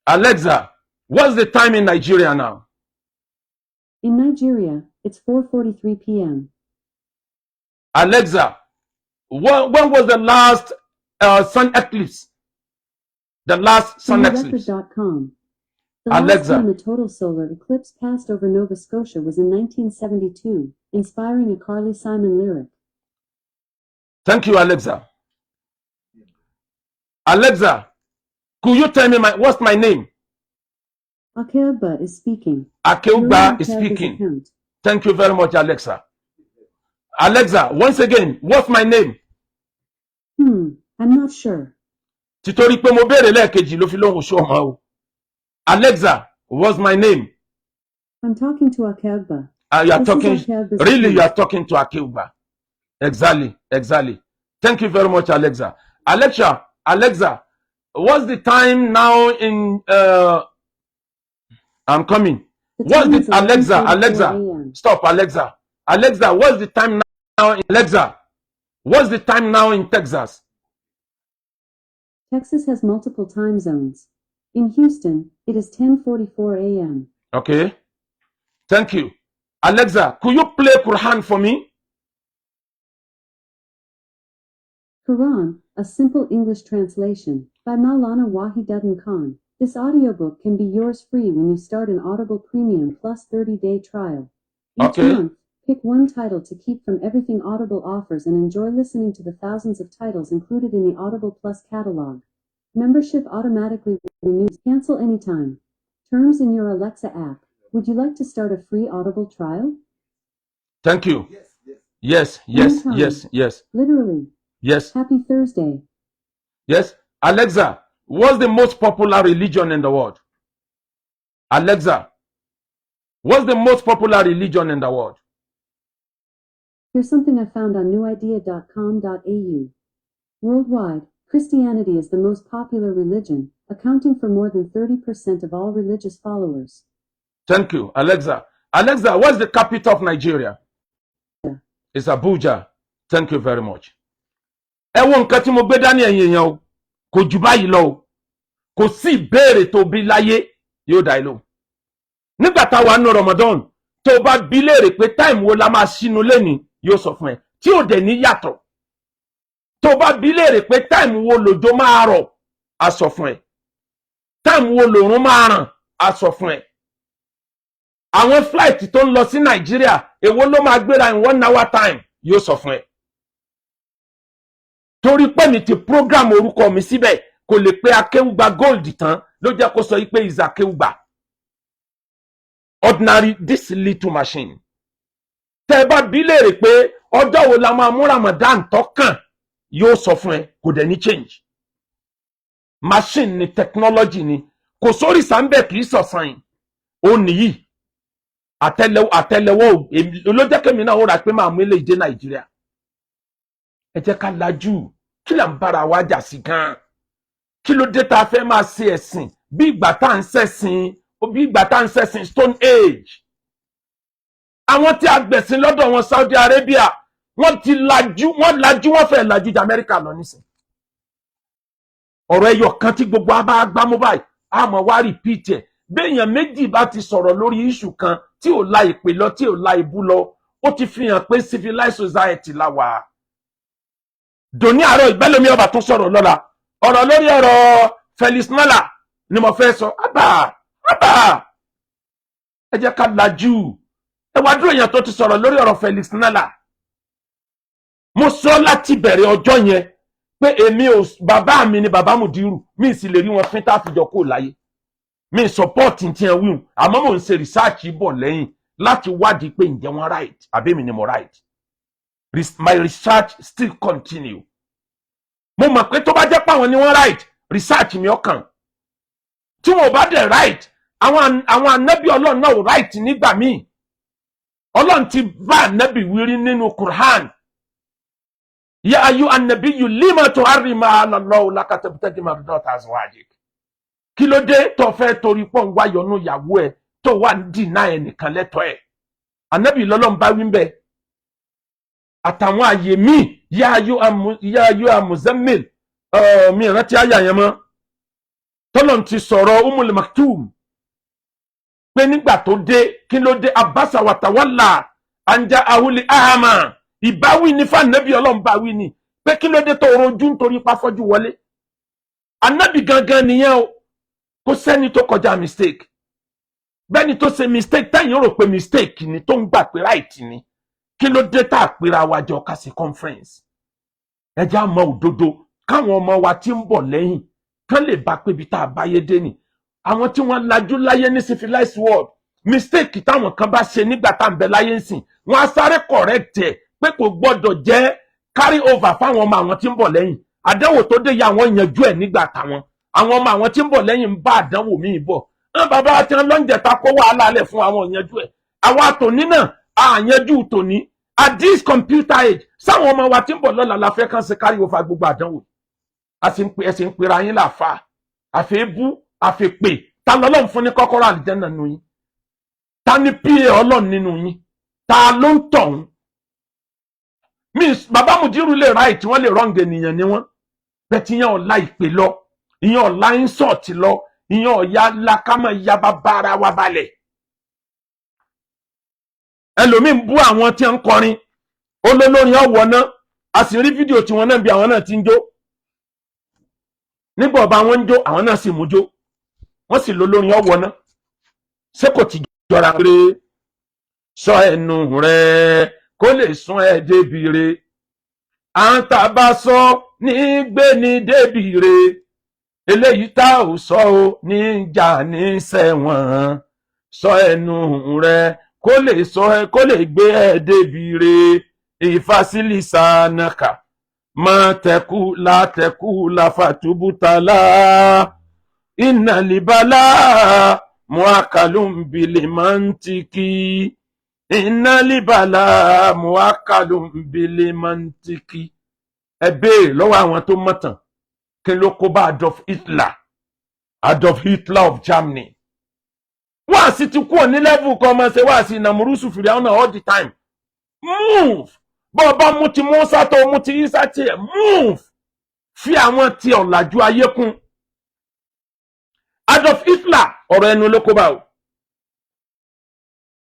S1: Alexa, what's the time in Nigeria now?
S2: In Nigeria, it's 4:43 p.m.
S1: Alexa, when was the last sun eclipse? The last sun eclipse.
S2: Record.com. The
S1: Alexa.
S2: last time a total solar eclipse passed over Nova Scotia was in 1972, inspiring a Carly Simon lyric.
S1: Thank you, Alexa. Alexa, could you tell me what's my name?
S2: Akeugba is speaking.
S1: Akeugba is speaking. Thank you very much, Alexa. Alexa, once again, what's my name?
S2: I'm not sure.
S1: Títorí pé mo béèrè lẹ́ẹ̀kejì ló fi lóhùn ṣó ọmọ o. Alexa, what's my name?
S2: I'm talking to Akeugba.
S1: You are
S2: This is
S1: talking,
S2: Akeugba's
S1: really,
S2: phone.
S1: you are talking to Akeugba. Exactly, exactly. Thank you very much, Alexa. Alexa, what's the time now in, I'm coming.
S2: The
S1: What's
S2: time is
S1: the, Alexa,
S2: 11:44 a.m.
S1: stop, Alexa. Alexa, what's the time now in, Alexa, what's the time now in Texas?
S2: Texas has multiple time zones. In Houston, it is 10:44 a.m.
S1: Okay. Thank you. Alexa, could you play Quran for me?
S2: Quran, a simple English translation, by Maulana Wahiduddin Khan. This audiobook can be yours free when you start an Audible Premium Plus 30-day trial. Each
S1: Okay.
S2: month, pick one title to keep from everything Audible offers and enjoy listening to the thousands of titles included in the Audible Plus catalog. Membership automatically renews. Cancel anytime. Terms in your Alexa app. Would you like to start a free Audible trial?
S1: Thank you. Yes.
S2: Literally.
S1: Yes.
S2: Happy Thursday.
S1: Yes. Alexa, what's the most popular religion in the world? Alexa, what's the most popular religion in the world?
S2: Here's something I found on newidea.com.au. Worldwide, Christianity is the most popular religion, accounting for more than 30% of all religious followers.
S1: Thank you, Alexa. Alexa, what's the capital of Nigeria? It's Abuja. Thank you very much. Ẹ wo nǹkan tí mo gbé dání ẹ̀yin èèyàn o, kò jù báyìí lọ o, kò sí ìbéèrè tó bí láyé yóò dá ẹ lóhùn. Nígbà táwa nínú Ramadan tó bá bí léèrè pé táìmù wo la máa ṣínú lénìí yóò sọ fún ẹ tí ò dẹ̀ ní yàtọ̀. Tó bá bí léèrè pé táìmù wo lòjò máa rọ̀ á sọ fún ẹ. Táìmù wo lòrùn máa ràn á sọ fún ẹ. Àwọn flight tó ń lọ sí Nàìjíríà èwo ló máa gbéra in 1 hour time yóò sọ fún ẹ. Torí pé mi ti program orúkọ mi síbẹ̀ kò lè pé Akeugba Gold tán ló jẹ́ kó sọ pé is Akeugba. Ordinary this little machine. Tẹ́ bá bí léèrè pé ọjọ́ wo la máa mú Ramadan tó kàn yóò sọ fún ẹ kò dẹ̀ ní change. Machine ni technology ni kò sórí sàmbẹ̀ kì í sọ̀sán yìí. Ó nìyí àtẹ́lẹwọ́ ló jẹ́ kémi náà ó rà pé máa mú ilé ìdè Nàìjíríà. Ẹ jẹ́ ká lajú kí là ń bára wa jà sí gan-an. Kí ló dé tá a fẹ́ máa ṣe ẹ̀sìn bí ìgbà tá à ń ṣẹ̀sìn Stone Age. Àwọn tí a gbẹ̀sìn lọ́dọ̀ wọn Saudi Arabia wọ́n ti lajú wọ́n fẹ́ lajú ju Amẹ́ríkà lọ nísìn. Ọ̀rọ̀ ẹyọ kan tí gbogbo a bá gbámú báyìí a mọ̀ wá repeat ẹ̀. Béèyàn méjì bá ti sọ̀rọ̀ lórí issue kan tí ò la ìpè lọ tí ò la ìbú lọ ó ti fi hàn pé civilized society la wà. Dòní àárọ̀ ìbẹ́lẹ̀mí ọba tún sọ̀rọ̀ lọ́la ọ̀rọ̀ lórí ọ̀rọ̀ Felix Nala ni mo fẹ́ sọ. Abba ẹ jẹ́ ká lajú. Ẹ wá dúró èèyàn tó ti sọ̀rọ̀ lórí ọ̀rọ̀ Felix Nala. Mo sọ láti bẹ̀rẹ̀ ọjọ́ yẹn pé èmi ò, bàbá mi ni bàbá Mudiru, mi sì lè rí wọn fín tá a fi jọ kó láyé. Mi support ti ẹ wíwùn, àmọ́ mo ń ṣe research bọ̀ lẹ́yìn láti wádìí pé ǹjẹ́ wọ́n right àbí mi ni mo right. My research still continue. Mo mọ̀ pé tó bá jẹ́ pé àwọn ni wọ́n right, research mi ọkàn. Tí wọ́n bá dẹ̀ right, àwọn ànábì Ọlọ́run náà right nígbà míì. Ọlọ́run ti bá ànábì wírí nínú Quran. Ya ayyuhan nabiyyu lima tuharrimu ma Allahu laka tabtaghi mardata azwajik. Kí ló dé tó fẹ́ torí pọ̀ ń wá yọnú ìyàwó ẹ̀ tó wà ń deny ẹnìkan lẹ́tọ̀ọ́ ẹ̀. Ànábì lọ́lọ́run bá wí ń bẹ̀. Àtàwọn àyè míì ya ayyuha muzammil mi rántí àyà yẹn mọ́. Tọ́lọ́run ti sọ̀rọ̀ Ummul Maktum pé nígbà tó dé kí ló dé abasa wa tawalla anja ahuli ahama. Ìbáwí ní fànẹ́bí Ọlọ́run bá wí ni pé kí ló dé tó rojú nítorí páfọ́jú wọlé. Ànábì gangan nìyẹn o, kò sẹ́ni tó kọjá mistake. Bẹ́ẹ̀ni tó ṣe mistake táyìn rò pé mistake ni tó ń gbà pé right ni. Kí ló dé tá a pera wa jọ ká sí conference. Ẹ jẹ́ á mọ òdodo káwọn ọmọ wa tí ń bọ̀ lẹ́yìn kán lè bá pé ibi tá a báyé dé ni. Àwọn tí wọ́n lajú láyé ní civilized world, mistake táwọn kan bá ṣe nígbà tá à ń bẹ láyé ń sìn, wọ́n á sáré correct ẹ̀ pé kò gbọ́dọ̀ jẹ́ carry over fáwọn ọmọ àwọn tí ń bọ̀ lẹ́yìn. Àdánwò tó dé ya àwọn yanjú ẹ̀ nígbà táwọn. Àwọn ọmọ àwọn tí ń bọ̀ lẹ́yìn ń bá àdánwò míì bọ̀. Bàbá àti ọlọ́njẹ̀ta kó wàhálà alẹ̀ fún àwọn yanjú ẹ̀. Àwọn àtòní náà àyanjú tòní. At this computer age, sáwọn ọmọ wa tí ń bọ̀ lọ́la la fẹ́ kàn ṣe carry over gbogbo àdánwò. Ẹ̀sìn ń pera yín láàfà. Àfẹ́bú, àfẹ́pè. Ta lọ́lọ́run fún ní kọ́kọ́rọ́ àlìjẹ́nà nínú yín? Ta ni PA Ọlọ́run nínú yín? Ta ló ń tọ̀hún? Bàbá Mudiru lè right, wọ́n lè wrong ènìyàn ni wọ́n. Bẹ́ẹ̀ tí yẹn ọ̀la ìpè lọ, ìyẹn ọ̀la insult lọ, ìyẹn ọ̀ya lakámọ̀ ya bàbá ara wa balẹ̀. Ẹlòmíì ń bú àwọn tí ń kọrin, olólórin ọ̀wọ̀ náà, a sì rí fídíò tí wọ́n náà bí àwọn náà ti ń jó. Nígbà ọba wọn ń jó, àwọn náà sì mú jó. Wọ́n sì lólórin ọ̀wọ̀ náà. Ṣé kò ti jọra pé sọ ẹnu rẹ̀ kó lè sún ẹ débi re? À ń tàbá sọ ní gbé ní débi re. Eléyìí tá ò sọ ò ní jà ní sẹ́wọ̀n. Sọ ẹnu rẹ̀ kó lè gbé ẹ débi re. Ìfàsílìsànàkà má tẹkù láfàtúbùtàlá. Ìnàlìbàlá muakalum bìlì mantiki. Ìnàlìbàlá muakalum bìlì mantiki. Ẹ béèrè lọ́wọ́ àwọn tó mọ̀tàn kí ló kó bá Adolf Hitler of Germany. Wá sí ti kúrò ní level kan máa ṣe wá sí Nàmúrúsù Fìràwọ̀nà all the time. Move! Bọ́ọ̀bá mú ti Mùsá tó mú ti Ísá tiẹ̀, move! Fi àwọn ti ọ̀làjú ayé kún. Adolf Hitler ọ̀rọ̀ ẹnu ló kó bá o.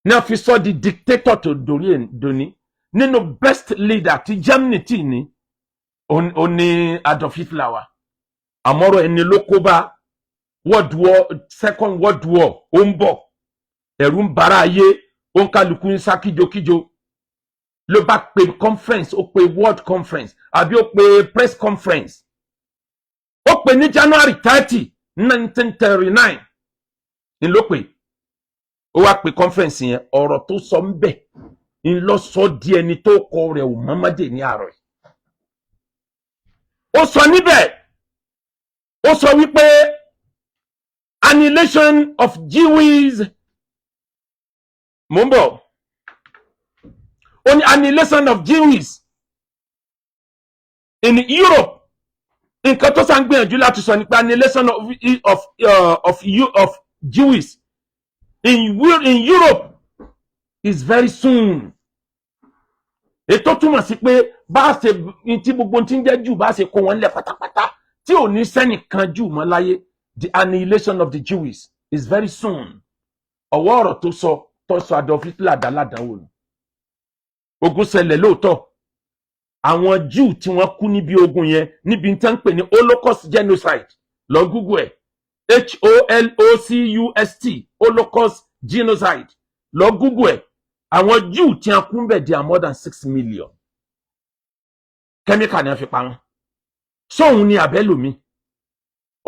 S1: Ní a fi sọ di dictator tó dòní nínú best leader ti Germany tí ní ó ní Adolf Hitler wa. Àmọ́rọ̀ ẹni ló kó bá Second World War ó ń bọ̀. Ẹ̀rù ń bara ayé, ó ń kálukú ń sá kíjokíjo. Ló bá pe conference, ó pe world conference, àbí ó pe press conference. Ó pe ní January 30, 1939. Ní ló pe. Ó wá pe conference yẹn, ọ̀rọ̀ tó sọ ń bẹ̀. Ń lọ sọ di ẹni tó kọ rẹ̀ ò mọ́mọ́dé ní àárọ̀. Ó sọ níbẹ̀. Ó sọ wípé annihilation of Jews. Mo ń bọ̀. On annihilation of Jews in Europe. Nǹkan tó sàn gbìyànjú láti sọ nípa annihilation of Jews in Europe is very soon. Ètò túmọ̀ sí pé bá ṣe tí gbogbo tí ń jẹ́ Júù bá ṣe kó wọn lẹ̀ pátápátá tí ò ní sẹ́nìkan Júù mọ́ láyé. The annihilation of the Jews is very soon. Ọwọ́ ọ̀rọ̀ tó sọ Adolf Hitler dáládàáwò ni. Ogun ṣẹlẹ̀ lóòótọ́. àwọn Jew tí wọ́n kú níbi ogun yẹn níbi tí wọ́n pè ní Holocaust genocide lọ Google ẹ̀ HOLOCUST Holocaust genocide lọ Google ẹ̀ àwọn Jew tí wọ́n kú bẹ̀ there are more than 6 million kẹ́míkà ni wọ́n fi pa wọ́n sóhun ni àbẹ́lòmí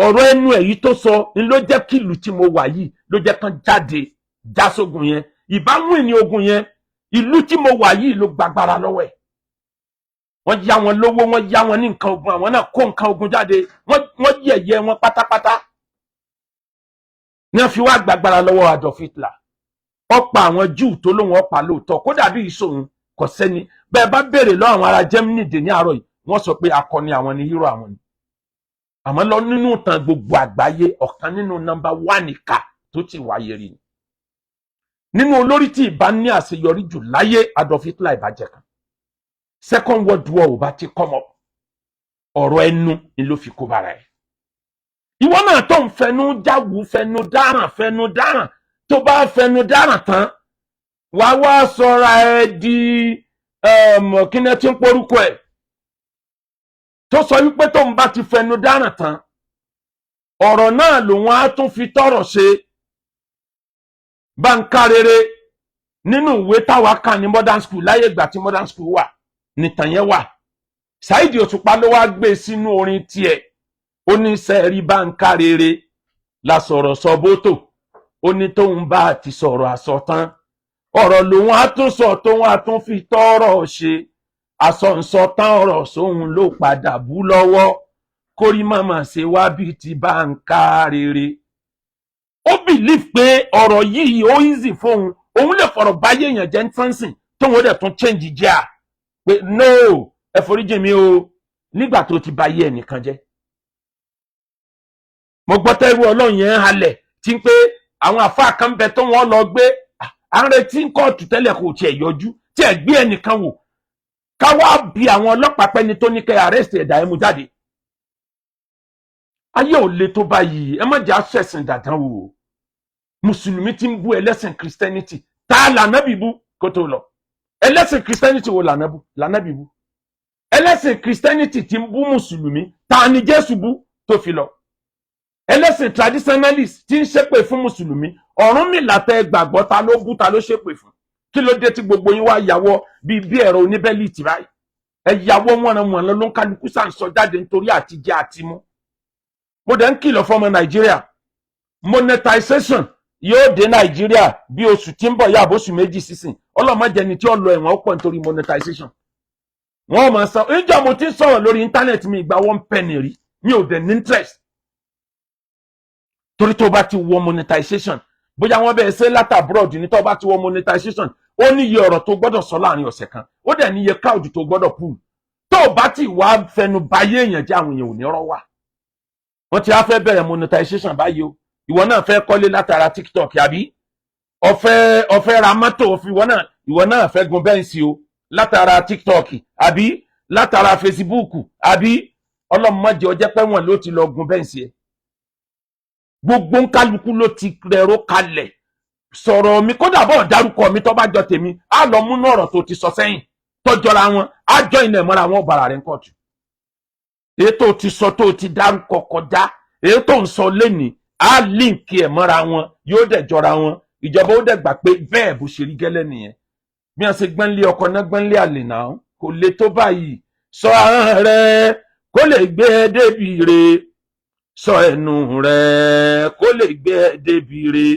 S1: ọ̀rọ̀ ẹnu èyí tó sọ ni ló jẹ́ kí ìlú tí mo wà yìí ló jẹ́ kán jáde já sógun yẹn ìbámu ní ogun yẹn ìlú tí mo wà yìí ló gbàgbára lọ́wọ́ ẹ̀ wọ́n yá wọn lówó wọ́n yá wọn ní nǹkan ogun àwọn náà kó nǹkan ogun jáde wọ́n yẹ̀yẹ́ wọn pátápátá ní wọ́n fi wá gbàgbára lọ́wọ́ Adolf Hitler ọ̀pá àwọn Júù tó lóun ọ̀pá lóòótọ́ kó dàbí ìṣòun kò sẹ́ni bẹ́ẹ̀ bá béèrè lọ́wọ́ àwọn ará Germany dè ní àárọ̀ yìí wọ́n sọ pé akọni àwọn ni hero àwọn ni àmọ́ lọ nínú ìtàn gbogbo àgbáyé ọ̀kan nínú number 1 ìkà tó ti wáyé rí ni nínú olórí tí ìbá ní àṣeyọrí jù láyé Adolf Hitler ìbàjẹ́ kan Second World War ò bá ti come up ọ̀rọ̀ ẹnu ni ló fi kó bára ẹ̀ ìwọ náà tó ń fẹnu jáwù fẹnu dáràn tó bá fẹnu dáràn tán wá sọra ẹ di kíni tí ń porúkọ ẹ̀ tó sọ wípé tó ń bá ti fẹnu dáràn tán ọ̀rọ̀ náà lòun á tún fi tọrọ ṣe báńkà rere nínú ìwé táwa kà ní modern school láyé ìgbà tí modern school wà nìtàn yẹn wà Saheed Òṣùpá ló wá gbé sínú orin tiẹ̀ ó ní sẹ́ẹ̀rí báńkà rere la sọ̀rọ̀ sọ bótò ó ní tóun bá ti sọ̀rọ̀ àsọtán ọ̀rọ̀ lòun á tún sọ tóun á tún fi tọrọ ṣe àsọ̀nsọ̀tán ọ̀rọ̀ sóhun ló padà bú lọ́wọ́ kórí màmá ṣe wá bí ti báńkà rere ó believe pé ọ̀rọ̀ yìí ó easy fóun òun lè fọ̀rọ̀ báyé èèyàn jẹ́ ń tánṣìn tóun ó dẹ̀ tún change jẹ́ à pé no ẹ foríjì mi o nígbà tó ti báyé ẹnìkan jẹ́ mo gbọ́ tẹ́rù Ọlọ́run yẹn halẹ̀ tí ń pé àwọn àfáà kan bẹ tó wọ́n lọ gbé à ń retí kóòtù tẹ́lẹ̀ kò tiẹ̀ yọjú tí ẹ̀ gbé ẹnìkan wò ká wá bí àwọn ọlọ́pàá pẹ́ni tó ní kẹ́ arrest ẹ̀dá ẹ̀ mú jáde ayé ò le tó báyìí ẹ má jẹ́ àṣẹ̀sìn dàdán wò mùsùlùmí tí ń bú ẹlẹ́sìn Christianity tá lànàbì bú kó tó lọ ẹlẹ́sìn Christianity wo lànàbì bú ẹlẹ́sìn Christianity tí ń bú mùsùlùmí tá ni Jésù bú tó fi lọ ẹlẹ́sìn traditionalist tí ń ṣépè fún mùsùlùmí Ọ̀rúnmìlà tẹ́ gbàgbọ́ ta ló bú ta ló ṣépè fún kí ló dé tí gbogbo yín wá yàwọ́ bí ẹ̀rọ oníbẹ́lìtì báyìí ẹ yàwọ́ wọ́n ló ń kálukú sàǹsọ jáde nítorí àtijẹ àtimú mo dẹ̀ ń kìlọ̀ fọ́mọ Nàìjíríà monetization yóò dé Nàìjíríà bí oṣù tí ń bọ̀ yá àbóṣù méjì sísìn ọlọ́mọdéni tí ó lọ ẹ̀wọ̀n ó pọ̀ nítorí monetization wọ́n máa sọ ìjọ mo ti ń sọ̀rọ̀ lórí íńtánẹ́ẹ̀tì mi ìgbà 1 penny rí mi ò dẹ̀ ní interest torí tó bá ti wọ monetization bóyá wọ́n bẹ̀rẹ̀ ṣe láti abroad ní tó bá ti wọ monetization ó ní iye ọ̀rọ̀ tó gbọ́dọ̀ sọ láàrin ọ̀sẹ̀ kan ó dẹ̀ ní iye crowd tó gbọ́dọ̀ pull tó bá ti wá fẹnu báyé èèyàn jẹ́ àwọn èèyàn ò ní rọ́ wá wọ́n ti á fẹ́ bẹ̀rẹ̀ monetization báyìí o ìwọ náà fẹ́ kọ́lé látara TikTok àbí ọ̀fẹ́ ra mọ́tò ìwọ náà fẹ́ gun bẹ́ǹsì o látara TikTok àbí látara Facebook àbí ọlọ́mọdé ọjẹ́ pẹ́ wọ́n ló ti lọ gun bẹ́ǹsì ẹ̀ gbogbo nkálukú ló ti rẹ̀rọ kalẹ̀ sọ̀rọ̀ mi kódà bọ́ dárúkọ mi tó bá jọ tèmi á lọ múnú ọ̀rọ̀ tó ti sọ sẹ́yìn tọ́jọ́ra wọn á jọ ilẹ̀ mọ́ra wọn bàrà rẹ̀ ń kọ́tù èyí tó ti sọ tó ti dárúkọ kọjá èyí tó ń sọ lẹ́nìí á líǹkì ẹ̀ mọ́ra wọn yóò dẹ̀ jọra wọn ìjọba ó dẹ̀ gbà pé bẹ́ẹ̀ bó ṣe rí gẹ́lẹ́ nìyẹn bí wọ́n ṣe gbẹ́nlé ọkọ náà gbẹ́nlé àlè náà kò le tó báyìí sọ ahọ́n rẹ kó lè gbé ẹ débi re sọ ẹnu rẹ kó lè gbé ẹ débi re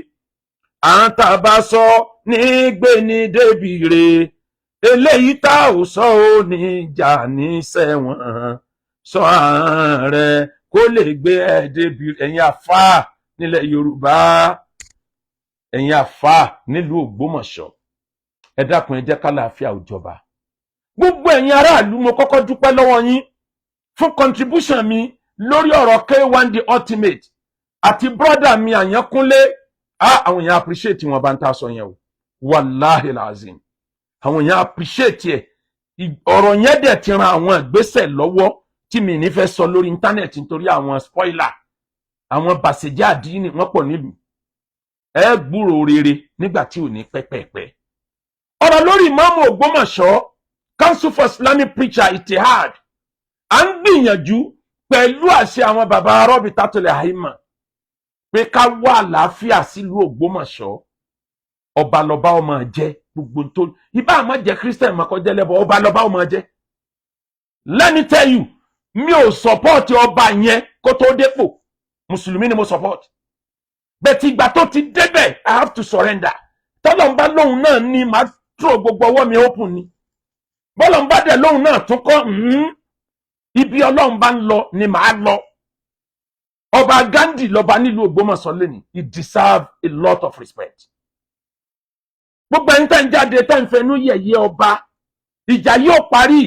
S1: à ń tà bá sọ ní gbé ní débi re eléyìí tá ò sọ ò ní jà ní sẹ́wọ̀n sọ ahọ́n rẹ kó lè gbé ẹ débi re ẹ̀yin àfáà nílẹ̀ Yorùbá ẹ̀yin àfáà nílùú Ògbómọ̀ṣọ́ ẹ dákun ẹ jẹ́ kálàáfíà ó jọba gbogbo ẹ̀yin aráàlú mo kọ́kọ́ dúpẹ́ lọ́wọ́ yín fún contribution mi lórí ọ̀rọ̀ K1 the ultimate àti brother mi Àyànkúnlé àwọn èèyàn appreciate wọn bá ń ta sọ yẹn o wàláhì làzim àwọn èèyàn appreciate ẹ ọ̀rọ̀ yẹn dẹ̀ ti ran àwọn ìgbésẹ̀ lọ́wọ́ tí mi ní fẹ́ sọ lórí íńtánẹ́ẹ̀tì nítorí àwọn spoiler àwọn bàṣẹjẹ́ àdínì wọ́n pọ̀ nílùú ẹ gbúrò rere nígbà tí ò ní pẹ́pẹ́pẹ́ ọ̀rọ̀ lórí ìmáàmù Ògbómọ̀ṣọ́ Council for Islamic Preacher Ittihad à ń gbìyànjú pẹ̀lú àṣẹ àwọn bàbá Rabitatul Aima pé ká wá àlàáfíà sílùú Ògbómọ̀ṣọ́. Ọba lọba ọmọ jẹ́ gbogbo tó ibà àmọ́ jẹ́ Christian mọ́ kọjá lẹ́bọ̀ ọba lọba ọmọ jẹ́. Let me tell you, mi ò support ọba yẹn kó tó dépò. Mùsùlùmí ni mo support. Bẹ́ẹ̀ ìgbà tó ti débẹ̀, I have to surrender. Tọ́lọ́mbá lóhun náà ni màá throw gbogbo ọwọ́ mi open ni. Bọ́lọ́mbá dẹ̀ lóhun náà tún kọ́ ibi Ọlọ́run bá ń lọ ni màá lọ. Ọba Gandhi lọba nílùú Ògbómọ̀ṣọ́ lẹ́ni. He deserve a lot of respect. Gbogbo ẹni tẹ́ ń jáde tẹ́ ń fẹnu yẹ̀yẹ́ ọba. Ìjà yóò parí.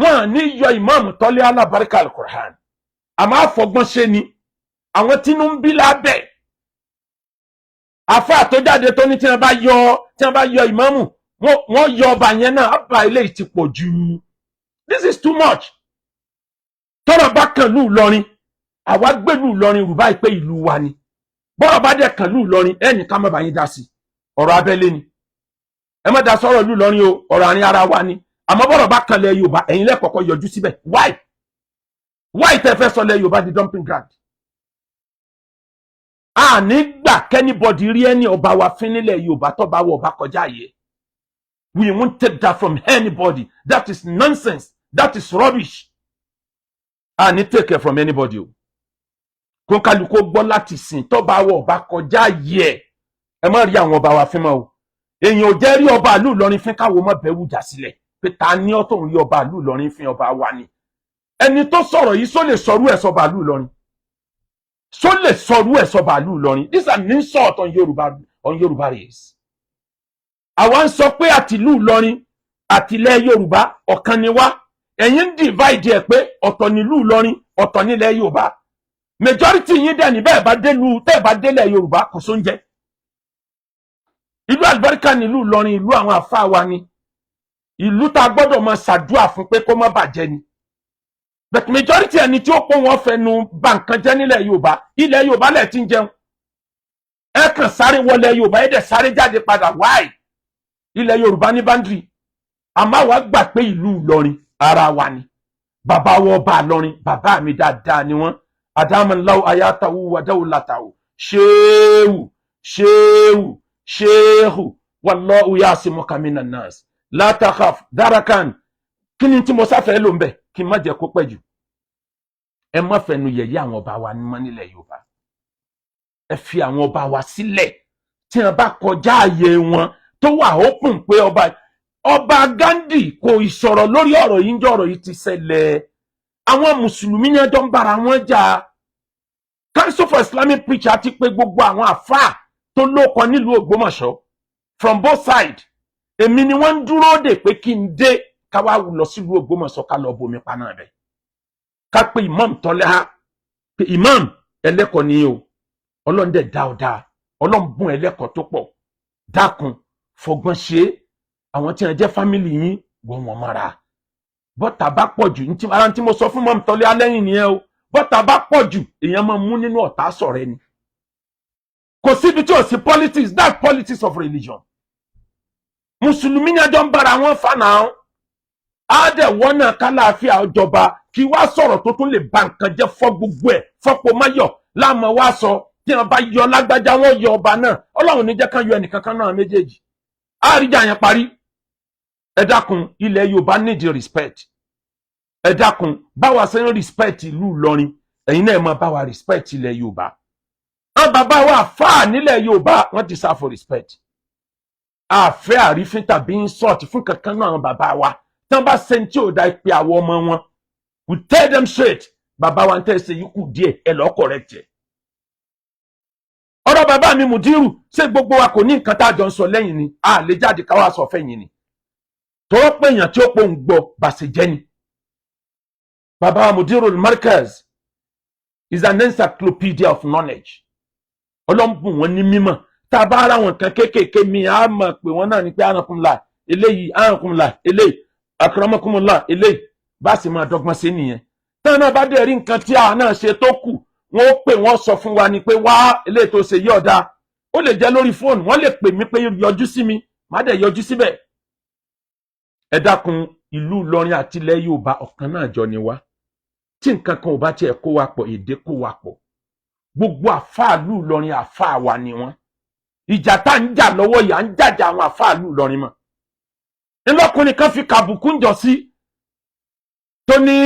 S1: Wọ́n ní yọ Imam Tọ́lé Alábàríkà Al-Qur'an. Àmọ́ àfọgbọ́n ṣe ni. Àwọn tínú ń bí lábẹ́. Àfáà tó jáde tó ní tí wọ́n bá yọ ìmáàmù wọ́n yọ ọba yẹn náà àbá ilé ti pọ̀ jù. This is too much. Tọ́rọ̀ bá kàn lù Ìlọrin àwa gbèlú Ìlọrin rù báyìí pé ìlú wa ni. Bọ́rọ̀ bá dẹ̀ kàn lù Ìlọrin ẹnì ká má bá yín dá sí. Ọ̀rọ̀ abẹ́lé ni. Ẹ má dá sọ̀rọ̀ lù Ìlọrin o, ọ̀rọ̀ àárín ara wa ni. Àmọ́ bọ́rọ̀ bá kàn lẹ̀ Yorùbá ẹ̀yin lẹ́kọ̀ọ́kọ́ yọjú síbẹ̀. Why tẹ́ fẹ́ sọ lẹ̀ Yorùbá di dumping ground? A ní gbà kẹ́nibọ̀dì rí ẹni ọba wa fín nílẹ̀ Yorùbá tó bá wọ ọba kọjá yẹ. We won't take that from anybody. That is nonsense. That is rubbish. A ní take it from anybody o. Kó kálukú gbọ́ láti sìn tó bá wọ ọba kọjá yẹ. Ẹ má rí àwọn ọba wa fín mọ́ o. Èèyàn ò jẹ́ rí ọba ìlú Ìlọrin fín káwo mọ́ bẹ̀rù jà sílẹ̀. Pé ta ní ọ́ tó ń rí ọba ìlú Ìlọrin fín ọba wa ni. Ẹni tó sọ̀rọ̀ yìí só lè sọrú ẹ̀ sọba ìlú Ìlọrin. So lè sọrú ẹ̀ sọba ìlú Ìlọrin. This is an insult on Yorùbá race. Àwa ń sọ pé àtìlú Ìlọrin àtìlẹ̀ Yorùbá ọ̀kan ni wá. Ẹ̀yin divide ẹ̀ pé ọ̀tọ̀ nílùú Ìlọrin ọ̀tọ̀ nílẹ̀ Yorùbá. Majority yín dẹ̀ ní bẹ́ẹ̀ bá délẹ̀ Yorùbá kò sóúnjẹ. Ìlú àlùbáríkà nílùú Ìlọrin ìlú àwọn àfáà wa ni. Ìlú tá gbọ́dọ̀ máa ṣàdúà fún pé kó má bàjẹ́ ni. But majority ẹni tí ó pọ̀ wọ́n fẹnu bà nǹkan jẹ́ nílẹ̀ Yorùbá, ilẹ̀ Yorùbá lẹ̀ ti ń jẹun. Ẹ kàn sáré wọlé Yorùbá ẹ dẹ̀ sáré jáde padà why? Ilẹ̀ Yorùbá ní boundary. Àmọ́ wa gbà pé ìlú Ìlọrin ara wa ni. Bàbá wọ ọba Ìlọrin, bàbá mi dáadáa ni wọ́n. Adamallahu ayatahu wa dawlatahu. Shehu wallahu yasimuka minan nas. La takhaf darakan. Kí ni tí mo sáfẹ́ ló ń bẹ̀? Kí n má jẹ́ kó pẹ́ jù. Ẹ má fẹnu yẹ̀yẹ́ àwọn ọba wa ní mọ́ nílẹ̀ Yorùbá. Ẹ fi àwọn ọba wa sílẹ̀ tí wọ́n bá kọjá ààyè wọn tó wà open pé ọba Gandhi kò ìsọ̀rọ̀ lórí ọ̀rọ̀ yìí ń jẹ́ ọ̀rọ̀ yìí ti ṣẹlẹ̀. Àwọn mùsùlùmí ní ẹjọ́ ń bára wọn jà. Council for Islamic Preacher ti pé gbogbo àwọn àfáà tó lóko nílùú Ògbómọ̀ṣọ́ from both sides. Èmi ni wọ́n ń dúró dè pé kí n dé ká wá lọ sílùú Ògbómọ̀ṣọ́ ká lọ bomi paná bẹ̀. Ká pé Imam Tọ́lé ha pé Imam ẹlẹ́kọ̀ọ́ ni o. Ọlọ́run dẹ̀ dá ọ dáa. Ọlọ́run bùn ẹlẹ́kọ̀ọ́ tó pọ̀. Dákun fọgbọ́n ṣe àwọn tí wọ́n jẹ́ family yín wọ́n wọ́n mọ́ra. Bọ́tà bá pọ̀ jù ara tí mo sọ fún Imam Tọ́lé alẹ́yìn nìyẹn o. Bọ́tà bá pọ̀ jù èèyàn máa mú nínú ọ̀tá sọ̀rọ̀ ẹni. Kò síbi tí ò sí politics, that's politics of religion. Mùsùlùmí ni ẹjọ́ ń bára wọn fà náà. Á dẹ̀ wọ́n náà kálàáfíà ọjọba kí wá sọ̀rọ̀ tó tún lè ba nǹkan jẹ́ fọ́ gbogbo ẹ̀ fọ́pọ̀ máyọ̀ láàmú wá sọ tí wọ́n bá yọ lágbájá wọ́n yọ ọba náà Ọlọ́run ní jẹ́ kán yọ ẹnìkankan náà méjèèjì. Àríjà yẹn parí. Ẹ dákun ilẹ̀ Yorùbá need respect. Ẹ dákun báwa ṣe ń respect ìlú Ìlọrin ẹ̀yin náà máa báwa respect ilẹ̀ Yorùbá. Àwọn bàbá wa fà nílẹ̀ Yorùbá wọ́n ti sá for respect. Àfẹ́ àrífín tàbí insult fún kankan náà àwọn bàbá wa. Tán bá ṣe tí ò dá ìpè àwọn ọmọ wọn. We tell them straight. Bàbá wa ń tẹ́ ṣe yìí kù díẹ̀ ẹ lọ́ correct ẹ̀. Ọ̀rọ̀ bàbá mi Mùdírù ṣé gbogbo wa kò ní nǹkan tá a jọ ń sọ lẹ́yìn ni a lè jáde ká wá sọ fẹ́yìn ni. Tó pé èèyàn tí ó pò ń gbọ́ bàṣẹ jẹ́ ni. Bàbá wa Mùdírù al-Markaz is an encyclopedia of knowledge. Ọlọ́mbùn wọn ní mímọ̀. Tá a bá ara wọn kan kéékèèké mi a mọ̀ pé wọ́n náà ní pé anakumla eléyìí anakumla eléyìí akramakumullah eléyìí bá sì máa dọ́gbọ́n sí nìyẹn. Tá náà bá dẹ̀ rí nǹkan tí a náà ṣe tó kù wọ́n ó pè wọ́n sọ fún wa ni pé wá eléyìí tó ṣe yí ọ̀dà. Ó lè jẹ́ lórí fóònù wọ́n lè pè mí pé yọjú sí mi má dẹ̀ yọjú síbẹ̀. Ẹ dákun ìlú Ìlọrin àti ilẹ̀ Yorùbá ọ̀kan náà jọ ni wá tí nǹkan kan ò bá tiẹ̀ kó wa pọ̀ èdè kó wa pọ̀ gbogbo àfáà ìlú Ìlọrin àfáà wa ni wọ́n ìjà tá ń jà lọ́wọ́ yà ń jàjà àwọn àfáà ìlú Ìlọrin mọ́ ńlọkùnrin kan fi kàbùkù ń jọ sí tó ní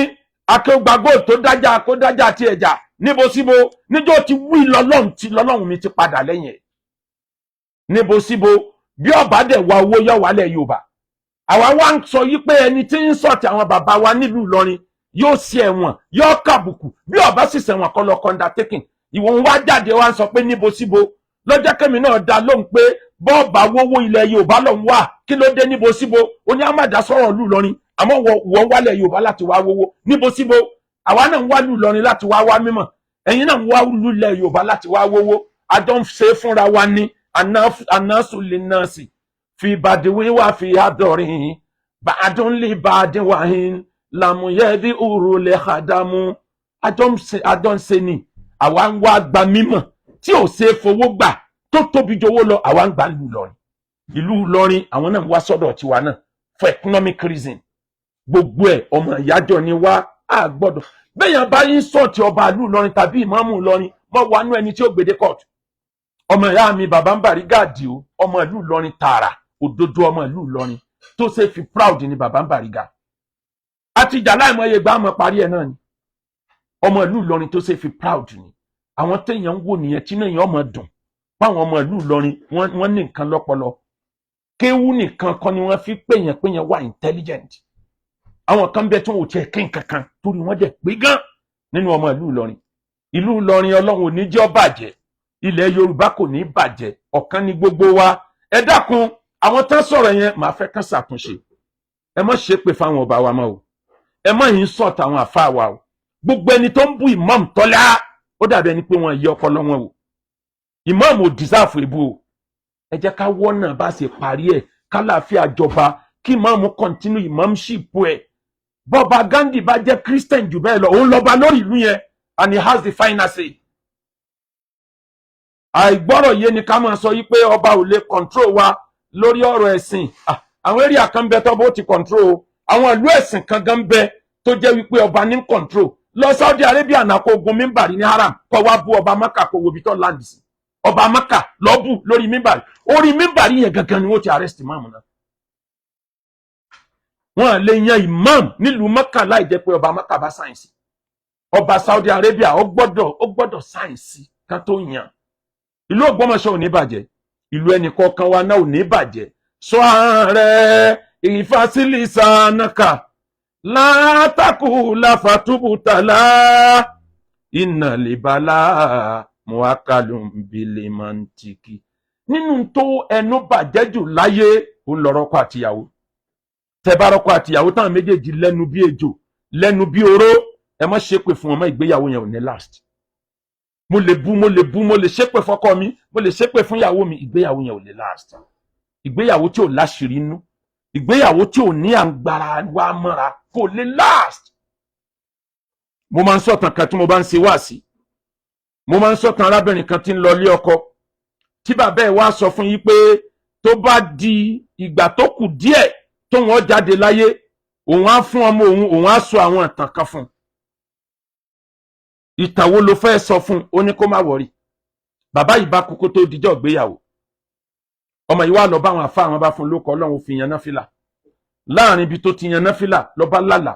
S1: akéwàgbàgbò tó dájà kó dájà tí ẹjà níbo síbo níjọ́ ti wí lọ́lọ́run mi ti padà lẹ́yìn ẹ̀ níbo síbo bí ọba dẹ̀ wá owó yọ wálẹ̀ Yorùbá àwa wá ń sọ yí pé ẹni tí ń sọ̀tì àwọn bàbá wa nílùú Ìlọrin yóò sí ẹ̀wọ̀n yóò kàbùkù bí ọba sì sẹ̀wọ̀n kọ́ lọ undertaking ìwọ ń wá jáde wá ń sọ pé níbo síbo lọ́jọ́ kẹ́mi náà dá lóhùn pé bọ́ọ̀bà wówó ilẹ̀ Yorùbá lòun wà kí ló dé níbo síbo ó ní àmàdá sọ̀rọ̀ ìlú Ìlọrin àmọ́ wọ́n wálẹ̀ Yorùbá láti wá wówó níbo síbo àwa náà ń wá ìlú Ìlọrin láti wá wá mímọ̀ ẹ̀yin náà ń wá ìlú ilẹ̀ Yorùbá láti wá wówó àjọ ń ṣe fúnra wa ní anásùlẹ̀ náà sì fi bàdìwí wá fi àdọ̀rin bàdùn lè bàdìn wáhìn làmúyẹ́dí òrùlé àdámú àjọ ń ṣe ni àwa ń wá gba mímọ̀ tí ò ṣe fowó gbà tó tóbi jowó lọ àwa ń gbà ìlú Ìlọrin àwọn náà ń wá sọ́dọ̀ tiwa náà for economic reason gbogbo ẹ̀ ọmọ ìyájọ́ ni wá á gbọ́dọ̀ bẹ́yàn bá yín sọ̀tì ọba ìlú Ìlọrin tàbí ìmáàmù Ìlọrin mọ́ wà nú ẹni tí ó gbèdé court ọmọ ìyá mi bàbá ń bàrí gáàdì o ọmọ ìlú Ìlọrin tààrà òdodo ọmọ ìlú Ìlọrin tó ṣe fi proud ni bàbá ń bàrí gá àti ìjà láìmọye gbà mọ́ parí ẹ̀ náà ni ọmọ ìlú Ìlọrin tó ṣe fi proud ni àwọn téèyàn ń wò nìyẹn tí náà yẹn ọmọ dùn fáwọn ọmọ ìlú Ìlọrin wọ́n ní nǹkan lọ́pọlọ kéwú nìkan kan ni wọ́n fi péyàn wà intelligent àwọn kan bẹ tí wọn ò tiẹ̀ kí nǹkan kan torí wọ́n dẹ̀ pé gan nínú ọmọ ìlú Ìlọrin Ọlọ́run ò ní jẹ́ ó bàjẹ́ ilẹ̀ Yorùbá kò ní bàjẹ́ ọ̀kan ní gbogbo wa ẹ dákun àwọn tán sọ̀rọ̀ yẹn màá fẹ́ kán ṣàtúnṣe ẹ má ṣépè fáwọn ọba wa mọ́ o ẹ má yín sọ̀tà àwọn àfáà wa o gbogbo ẹni tó ń bú Imam Tọ́lá ó dàbí ẹni pé wọ́n yí ọpọlọ wọn o Imam ò dìsáàfù ebú o ẹ jẹ́ ká wọ́nà bá ṣe parí ẹ̀ kálàáfíà jọba kí Imam continue imamship ẹ̀ bọ́ba Gandhi bá jẹ́ Christian jù bẹ́ẹ̀ lọ òun lọ́ba lórí ìlú yẹn and he has the final say àìgbọ́rọ̀ yé ni ká máa sọ yí pé ọba ò lè control wa lórí ọ̀rọ̀ ẹ̀sìn àwọn area kan bẹ tó bó ti control àwọn ìlú ẹ̀sìn kan gan bẹ tó jẹ́ wípé ọba ní control lọ Saudi Arabia náà kó gun mímbàrí ní haram kó wá bú ọba Maka kó wo ibi tó land sí ọba Maka lọ bú lórí mímbàrí orí mímbàrí yẹn gangan ni wọ́n ti arrest imam náà wọ́n lè yan imam nílùú Maka láì jẹ́ pé ọba Maka bá sáyẹ̀nsì ọba Saudi Arabia ó gbọ́dọ̀ sáyẹ̀nsì kan tó yàn ìlú Ògbómọ̀ṣọ́ ò ní bàjẹ́ ìlú ẹnìkọ̀ọ̀kan wa náà ò ní bàjẹ́ sọ ààrẹ ìfàsílìsànàkà látàkù láfàtúbùtàlá ìnàlébàlá muakalumbilimantiki nínú tó ẹnu bàjẹ́ jù láyé ó ń lọ́rọ̀ ọkọ àtìyàwó tẹbárọkọ àtìyàwó táwọn méjèèjì lẹ́nu bí ejò lẹ́nu bí oró ẹ má ṣépè fún ọmọ ìgbéyàwó yẹn ò ní last mo lè bú mo lè ṣépè fọ́kọ mi mo lè ṣépè fún ìyàwó mi ìgbéyàwó yẹn ò lè last ìgbéyàwó tí ò láṣìírí inú ìgbéyàwó tí ò ní àǹgbára wa mọ́ra kò lè last mo máa ń sọ̀tàn kan tí mo bá ń ṣe wáàsí mo máa ń sọ̀tàn arábìnrin kan tí ń lọ ilé ọkọ tí bàbá ẹ̀ wá sọ fún yín pé tó bá di ìgbà tó kù díẹ̀ tóun ó jáde láyé òun á fún ọmọ òun á sọ àwọn ìtàn kan fún ìtàn wo ló fẹ́ sọ fún ó ní kó má wọrí bàbá yìí bá kókó tó dijọ́ ìgbéyàwó ọmọ yìí wá lọ bá àwọn àfá àwọn bá fún lóko Ọlọ́run fi yan náfìlà láàrin ibi tó ti yan náfìlà ló bá lálà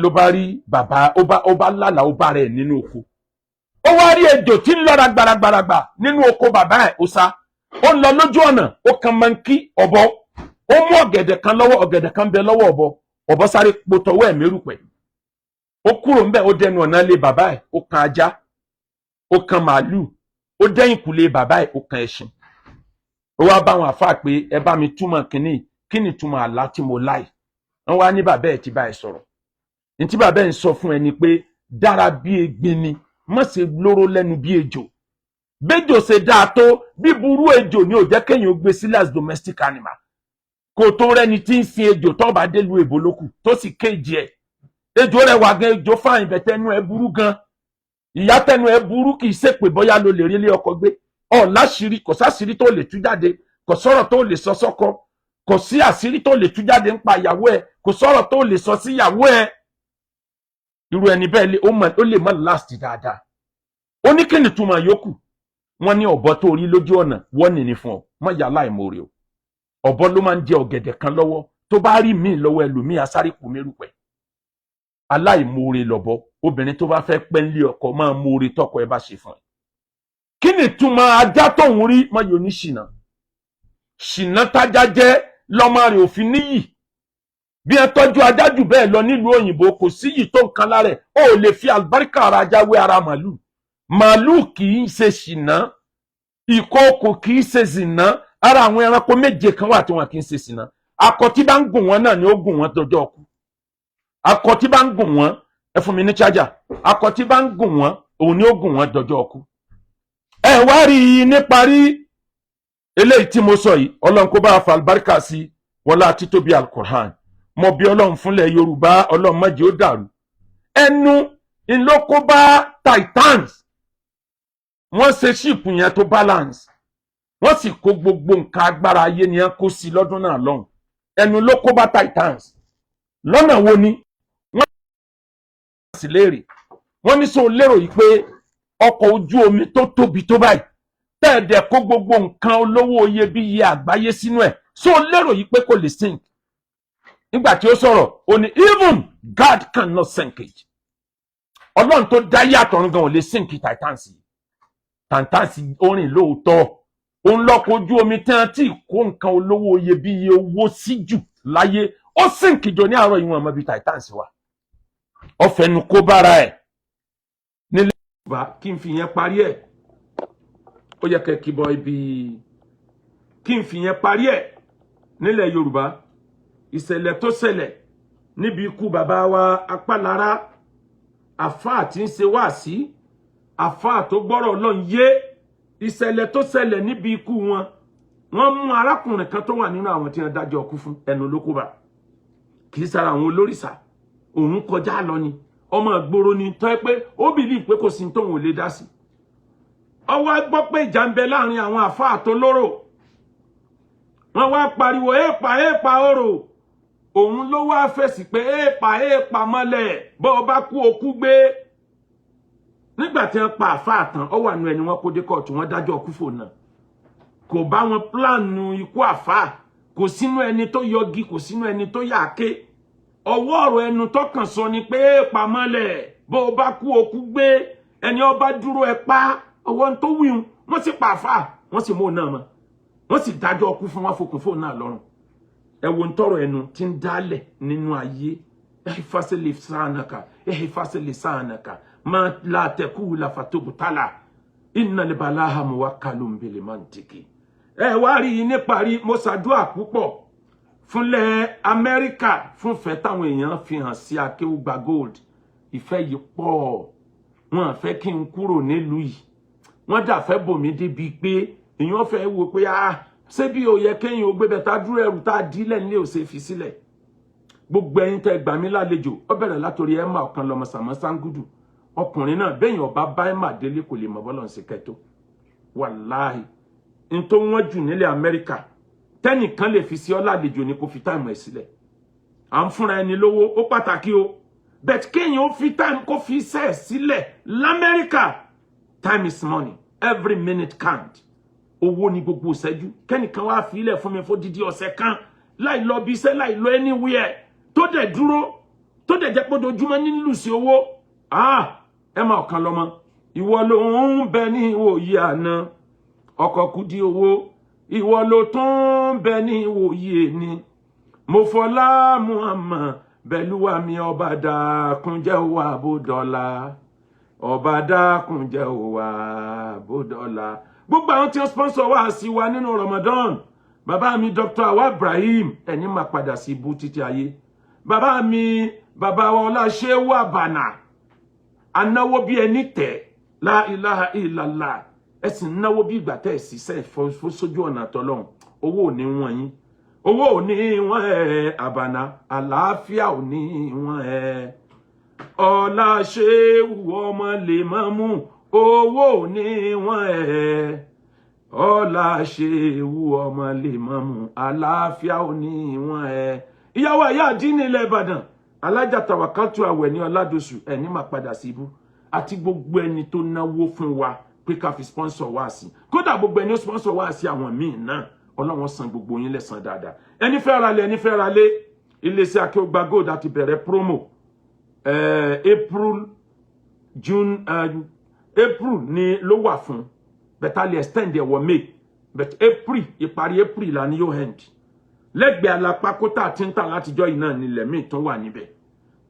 S1: ló bá rí bàbá ó bá lálà ó bá rẹ̀ nínú oko ó wá rí ejò tí ń lọ́ra gbaragbaragbà nínú oko bàbá ẹ̀ ó sá ó ń lọ lójú ọ̀nà ó kan mankí ọ̀bọ ó mú ọ̀gẹ̀dẹ̀ kan lọ́wọ́ ọ̀gẹ̀dẹ̀ kan bẹ lọ́wọ́ ọ̀bọ sáré potọwọ́ ẹ̀ mérùpẹ̀ ó kúrò ńbẹ̀ ó dẹnu ọ̀nà lé bàbá ẹ̀ ó kan ajá ó kan màálù ó dẹ́yìn kùlé bàbá ẹ̀ ó kan ẹṣin ó wá bá àwọn àfáà pé ẹ bá mi túmọ̀ kíni túmọ̀ àlá tí mo láì wọ́n wá ní bàbá ẹ̀ ti bá ẹ sọ̀rọ̀ ní tí bàbá ẹ̀ ń sọ fún ẹ ni pé dára bí egbin ni má ṣe lóró lẹ́nu bí ejò béjò ṣe dáa tó bí burú ejò ni ò jẹ́ kéèyàn gbé sílẹ̀ as domestic animal kò tó rẹ́ni tí ń sin ejò tó bá dé lu èbó lókù tó sì kéèjì ẹ̀ ejò rẹ̀ wà gan ejò fáìn bẹ̀tẹ̀nu ẹ̀ burú gan ìyá tẹnu ẹ̀ burú kì í ṣèpè bóyá ló lè rí ilé ọkọ gbé ọ̀ láṣìírí kò sáṣìírí tó lè tú jáde kò sọ̀rọ̀ tó lè sọ sọ́kọ kò sí àṣírí tó lè tú jáde nípa ìyàwó ẹ kò sọ̀rọ̀ tó lè sọ sí ìyàwó ẹ irú ẹni bẹ́ẹ̀ ó lè má last dáadáa ó ní kí ni túmọ̀ yòókù wọ́n ní ọ̀bọ tó rí lójú ọ̀nà wọ́n nìní fún ọ má yà láìmoore o ọ̀bọ ló máa ń jẹ ọ̀gẹ̀dẹ̀ kan lọ́wọ́ tó bá rí míì lọ́wọ́ ẹlòmíì asáré kù mérùpẹ̀ aláìmoore lọ̀bọ obìnrin tó bá fẹ́ pẹ́ nílé ọkọ máa moore tọkọ ẹ bá ṣe fún ẹ kí ni túmọ̀ ajá tóun rí má yóò ní ṣìnà tájá jẹ́ lọ́mọ rẹ̀ òfin níyì bí ẹ tọ́jú ajá jù bẹ́ẹ̀ lọ nílùú òyìnbó kò sí yìí tó nǹkan lára ẹ̀ ó lè fi àlùbáríkà ara ajá wé ara màálù kì í ṣe ṣìnà ìkookò kì í ṣe ṣìnà ara àwọn ẹranko méje kan wà tí wọn kì í ṣe ṣìnà akọ tí bá ń gùn wọn náà ni ó gùn wọn dọjọ́ ọkú akọ tí bá ń gùn wọn ẹ fún mi ní chájà akọ tí bá ń gùn wọn òun ni ó gùn wọn dọjọ́ ọkú ẹ wá rí i níparí eléyìí tí mo sọ yìí ọlọ́run kó bá fa àlùbáríkà sí wọlá títóbi alukur'an mo bí ọlọ́run fúnlẹ̀ yorùbá ọlọ́run má jẹ́ ó dàrú ẹnu ìlókó bá titans wọ́n ṣe ṣíìpù yẹn tó balance wọ́n sì kó gbogbo nǹkan agbára ayé ni wọ́n kó sí lọ́dún náà lọ́hùn ẹnu ló kó bá titans lọ́nà wo ni wọ́n sì léèrè wọ́n ní sọ lérò yìí pé ọkọ̀ ojú omi tó tóbi tó báyìí tẹ́ẹ̀dẹ̀ kó gbogbo nǹkan olówó iyebíye àgbáyé sínú ẹ̀ sọ lérò yìí pé kò lè sink nígbà tí ó sọ̀rọ̀ ó ní even God cannot sink it ọlọ́run tó dá yàtọ̀ gan ò lè sink titans orin lóòótọ́ òun lọ́kọ̀ ojú omi tí wọ́n ti kó nǹkan olówó iyebíye owó sí jù láyé ó sink jọ ní àárọ̀ ìwọ̀n ọmọ bíi titans wà ọ̀fẹ́nu kó bára ẹ̀ nílẹ̀ yorùbá kí n fi yẹn parí ẹ̀ ó yẹ kẹ́ kí bọ́ ibi kí n fi yẹn parí ẹ̀ nílẹ̀ yorùbá ìṣẹ̀lẹ̀ tó ṣẹlẹ̀ níbi ikú bàbá wa apálára àfáà tí ń ṣe wáàsí àfáà tó gbọ́rọ̀ Ọlọ́run yé ìṣẹ̀lẹ̀ tó ṣẹlẹ̀ níbi ikú wọn wọ́n mú arákùnrin kan tó wà nínú àwọn tí wọ́n dájọ́ ọkú fún ẹnu ló kó bá kì í sára àwọn olórìṣà òun kọjá lọ ni ọmọ ìgboro ni tó yẹ pé ó bìlí pé kò sí tóun ò lè dá sí ọwọ́ gbọ́ pé ìjà ń bẹ láàrin àwọn àfáà tó lóró wọ́n wá pariwo èèpà orò òun ló wá fèsì pé èèpà mọ́lẹ̀ bó o bá kú okú gbé nígbà tí wọ́n pa àfáà tán ó wà nù ẹni wọ́n kó dé kóòtù wọ́n dájọ́ ọkú fò náà kò bá wọn pílánù ikú àfáà kò sínú ẹni tó yọgi kò sínú ẹni tó yàké ọwọ́ ọ̀rọ̀ ẹnu tó kàn sọ ni pé èèpà mọ́lẹ̀ bó o bá kú okú gbé ẹni ó bá dúró ẹ pa ọwọ́ tó wíhun wọ́n sì pa àfáà wọ́n sì mú òun náà mọ́ wọ́n sì dájọ́ ọkú fún wọn fòkùn fóun náà lọ́rùn ẹ wo ń tọrọ ẹnu tí ń dálẹ̀ nínú ayé ehifasili sanaka ma la tekula fatubutala inna libalaha muwakkalun bil mantiki ẹ wá rí ní parí mo ṣàdúà púpọ̀ fúnlẹ̀ Amẹ́ríkà fún fẹ́ táwọn èèyàn fi hàn sí Akéwùgbà Gold ìfẹ́ yìí pọ̀ wọ́n fẹ́ kí n kúrò nílùú yìí wọ́n dà fẹ́ bòmí débi pé èèyàn fẹ́ wò pé ṣé bí ó yẹ kéèyàn ó gbé bẹ̀ta dúró ẹrù tá a dílẹ̀ nílé ò ṣe fi sílẹ̀ gbogbo ẹ̀yin tẹ́ gbà mí lálejò ó bẹ̀rẹ̀ látòrí Emma ọ̀kan lọ́mọ Sàmọ́ Sangudu ọkùnrin náà bẹ́yìn ọba bá Emma délé kò lè mọ̀ bọ́lọ̀ ṣe kẹtó wàláhì n tó wọ́n jù nílẹ̀ Amẹ́ríkà tẹ́nìkan lè fi sí ọ́ lálejò ni kò fi táìmù ẹ̀ sílẹ̀ à ń fúnra ẹni lówó ó pàtàkì o bẹ̀t kéèyàn ó fi táìmù kó fi iṣẹ́ ẹ̀ sílẹ̀ l'Amẹ́ríkà time is money every minute count owó ní gbogbo ìṣẹ́jú kẹ́nìkan wá fi ilẹ̀ fún mi fún dídí ọ̀sẹ̀ kan láì lọ bí iṣẹ́ láì lọ anywhere tó dẹ̀ dúró tó dẹ̀ jẹ́ pé ojoojúmọ́ nílùú sí owó Emma ọ̀kan lọ́mọ ìwọ ló ń bẹ ní ìwòyí àná ọkọ̀ Kúdí owó ìwọ ló tún bẹ ní ìwòyí ni mo fọlá Muhammad bẹ̀lúwà mi ọba dákúnjẹ́ wà bódọ́là ọba dákúnjẹ́ wà bódọ́là gbogbo àwọn tí wọ́n sponsor wá sí wa nínú Ramadan bàbá mi Dr. Awa Ibrahim ẹni máa padà sí ibú títí ayé bàbá mi bàbá wa ọlá Ṣéwù Àbànà anáwó bí ẹni tẹ̀ la ilaha illallah ẹ̀sìn náwó bí ìgbà tẹ̀ síṣẹ́ sójú ọ̀nà tọ́lọ́hún owó ò ní wọ́n yín owó ò ní wọ́n Àbànà àlàáfíà ò ní wọ́n ọlá Ṣéwù ọmọ lè máa mú owó ò ní wọ́n ọlá ṣewu ọmọ lè mọ̀mú àlàáfíà òní ìwọ̀n ẹ̀. ìyàwó ẹ̀yà àdínní ilẹ̀ Ìbàdàn alájà Tàwákáltù Àwẹ̀ ní Ọládòṣù ẹni máa padà sí ibú àti gbogbo ẹni tó náwó fún wa pé ká fi sponsor wá sí kódà gbogbo ẹni ó sponsor wá sí àwọn míì náà Ọlọ́run san gbogbo yín lẹ́san dáadáa. ẹni fẹ́ ra lé ẹni fẹ́ ra lé iléeṣẹ́ Akeugba Gold àti bẹ̀rẹ̀ promo April ni ló wà fún better extend ẹ̀ wọ May but April ìparí April la ni yóò end lẹ́gbẹ̀ẹ́ alápákótà tí ń tà látijọ́ yìí náà nílẹ̀ míì tó wà níbẹ̀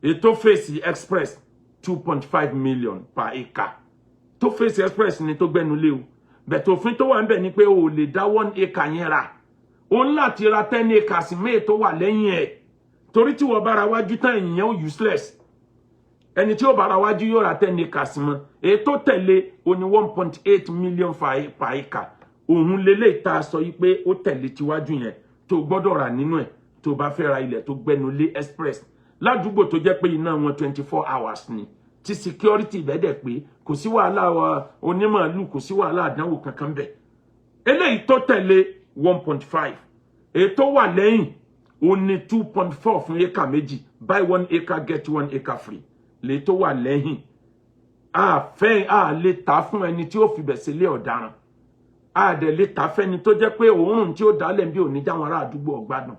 S1: ètò fèsì express 2.5 million per acre tó fèsì express ni tó gbẹ́nu lé o bẹ̀tẹ̀ òfin tó wà níbẹ̀ ni pé o lè dá 1 acre yẹn rà o ń láti ra 10 acres míì tó wà lẹ́yìn ẹ̀ torí tí wọ́n bára wájú tán ìyẹn ó useless ẹni tí ó bára wájú yóò ra 10 acres mọ́ ètò tẹ̀lé o ní 1.8 million per acre òun lélẹ̀ tá a sọ yìí pé ó tẹ̀lé tiwájú yẹn tó gbọ́dọ̀ rà nínú ẹ̀ tó bá fẹ́ ra ilẹ̀ tó gbẹ́nu lé express ládùúgbò tó jẹ́ pé iná wọn 24 hours ni tí security bẹ́dẹ̀ pé kò sí wàhálà onímọ̀ọ́lù kò sí wàhálà àdánwò kankan bẹ̀. eléyìí tó tẹ̀lé 1.5 ètò wà lẹ́yìn ó ní 2.4 fún éka méjì buy 1 acre get 1 acre free lè tó wà lẹ́yìn a lè ta fún ẹni tí ó fi bẹ̀ sílé ọ̀daràn a dẹ̀ lè ta fẹ́ni tó jẹ́ pé òórùn tí ó dálẹ̀ bí òní jáwọn ará àdúgbò ọ̀gbádùn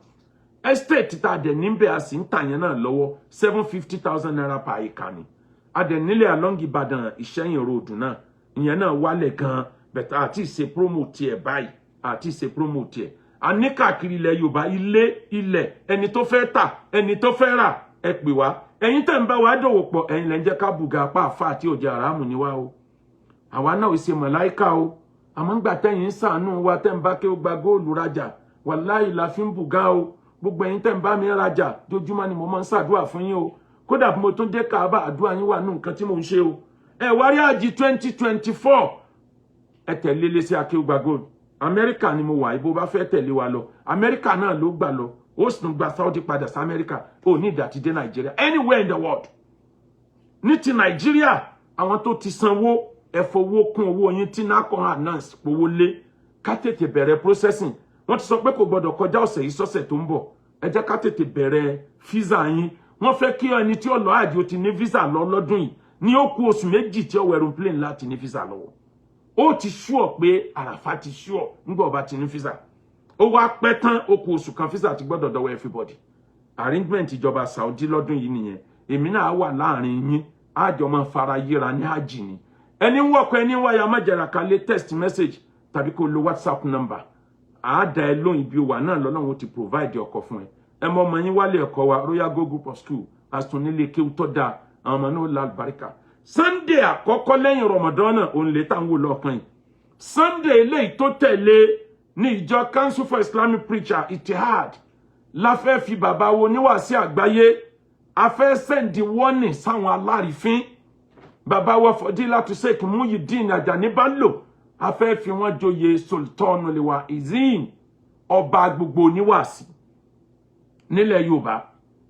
S1: estate tá a dẹ̀ níbẹ̀ a sì ń tà yẹn náà lọ́wọ́ 750,000 naira per acre ni a dẹ̀ nílẹ̀ along Ìbàdàn Ìṣẹ́yìn road náà ìyẹn náà wálẹ̀ gan bẹ̀tẹ̀ àti ìṣe promo tiẹ̀ báyìí àti ìṣe promo tiẹ̀ a ní káàkiri ilẹ̀ Yorùbá ilẹ̀ ẹni tó fẹ́ tà ẹni tó fẹ́ rà ẹ pè wá ẹ̀yin tẹ́ ń bá wa dòwò pọ̀ ẹ̀yin lẹ́ ń jẹ́ ká bùgà apá àfa àti ọjà àràmù ni wá o àwa náà ò ṣe màláíkà o àmọ́ ńgbà tẹ́yin ń ṣàánú wa tẹ́ ń bá Akeugba Gold rajà wàláhì la fi ń bùgà o gbogbo ẹ̀yin tẹ́ ń bá mi rajà dojúmọ́ ni mo máa ń ṣàdúrà fún yín o kódà bí mo tún dé Káàbà àdúrà yín wà nù nǹkan tí mo ń ṣe o ẹ wá rí àjì 2024 ẹ tẹ̀lé lé sí Akeugba Gold Amẹ́ríkà ni mo wà ibo bá fẹ́ tẹ̀lé wa lọ Amẹ́ríkà náà ló gbà lọ ó sì tún gba Saudi padà sí Amẹ́ríkà ó ní ìdàtí dé Nàìjíríà anywhere in the world ní ti Nàìjíríà àwọn tó ti sanwó ẹ fowó kún owó yín tí NACON announce powó lé ká tètè bẹ̀rẹ̀ processing wọ́n ti sọ pé kò gbọdọ̀ kọjá ọ̀sẹ̀ yìí sọ́sẹ̀ tó ń bọ̀ ẹ jẹ́ ká tètè bẹ̀rẹ̀ visa yín wọ́n fẹ́ kí ẹni tí ó lọ àjò ó ti ní visa lọ lọ́dún yìí ní ó kù oṣù méjì tí ó wọ aeroplane láti ní visa lọ́wọ́ ó ti sure pé àràfà ti sure nígbà ọba ti ní visa ó wá pẹ́ tán ó kù oṣù kan visa ti gbọ́dọ̀ dọ́wọ́ everybody arrangement ìjọba Saudi lọ́dún yìí nìyẹn èmi náà wà láàrin yín àjọ máa fara yíra ní hajj ni ẹni wọ́kọ̀ ẹni wáyà májàrá kalẹ̀ text message tàbí kó lo WhatsApp number àádá ẹ lóyìn bí ó wà náà lọ́nà ó ti provide ọkọ̀ fún ẹ mọ ọmọ yín wálé ẹ̀kọ́ wa Royal Go Group of School asùn nílé kéwú tó dáa àwọn ọmọ náà lálùbáríkà Sunday àkọ́kọ́ lẹ́yìn Ramadan náà òun lè táwọn olóòkan yìí Sunday eléyìí tó tẹ̀lé ní ìjọ Council for Islamic Preacher Ittihad la fẹ́ fi bàbá wo níwàásí àgbáyé a fẹ́ sẹ́ndì warning sáwọn alárìífín bàbá wa Fọdílátù Sheikh Muyideen Ajani Bello a fẹ́ fi wọ́n joyè Sultan Liwa Izin ọba gbogbo níwàásí nílẹ̀ Yorùbá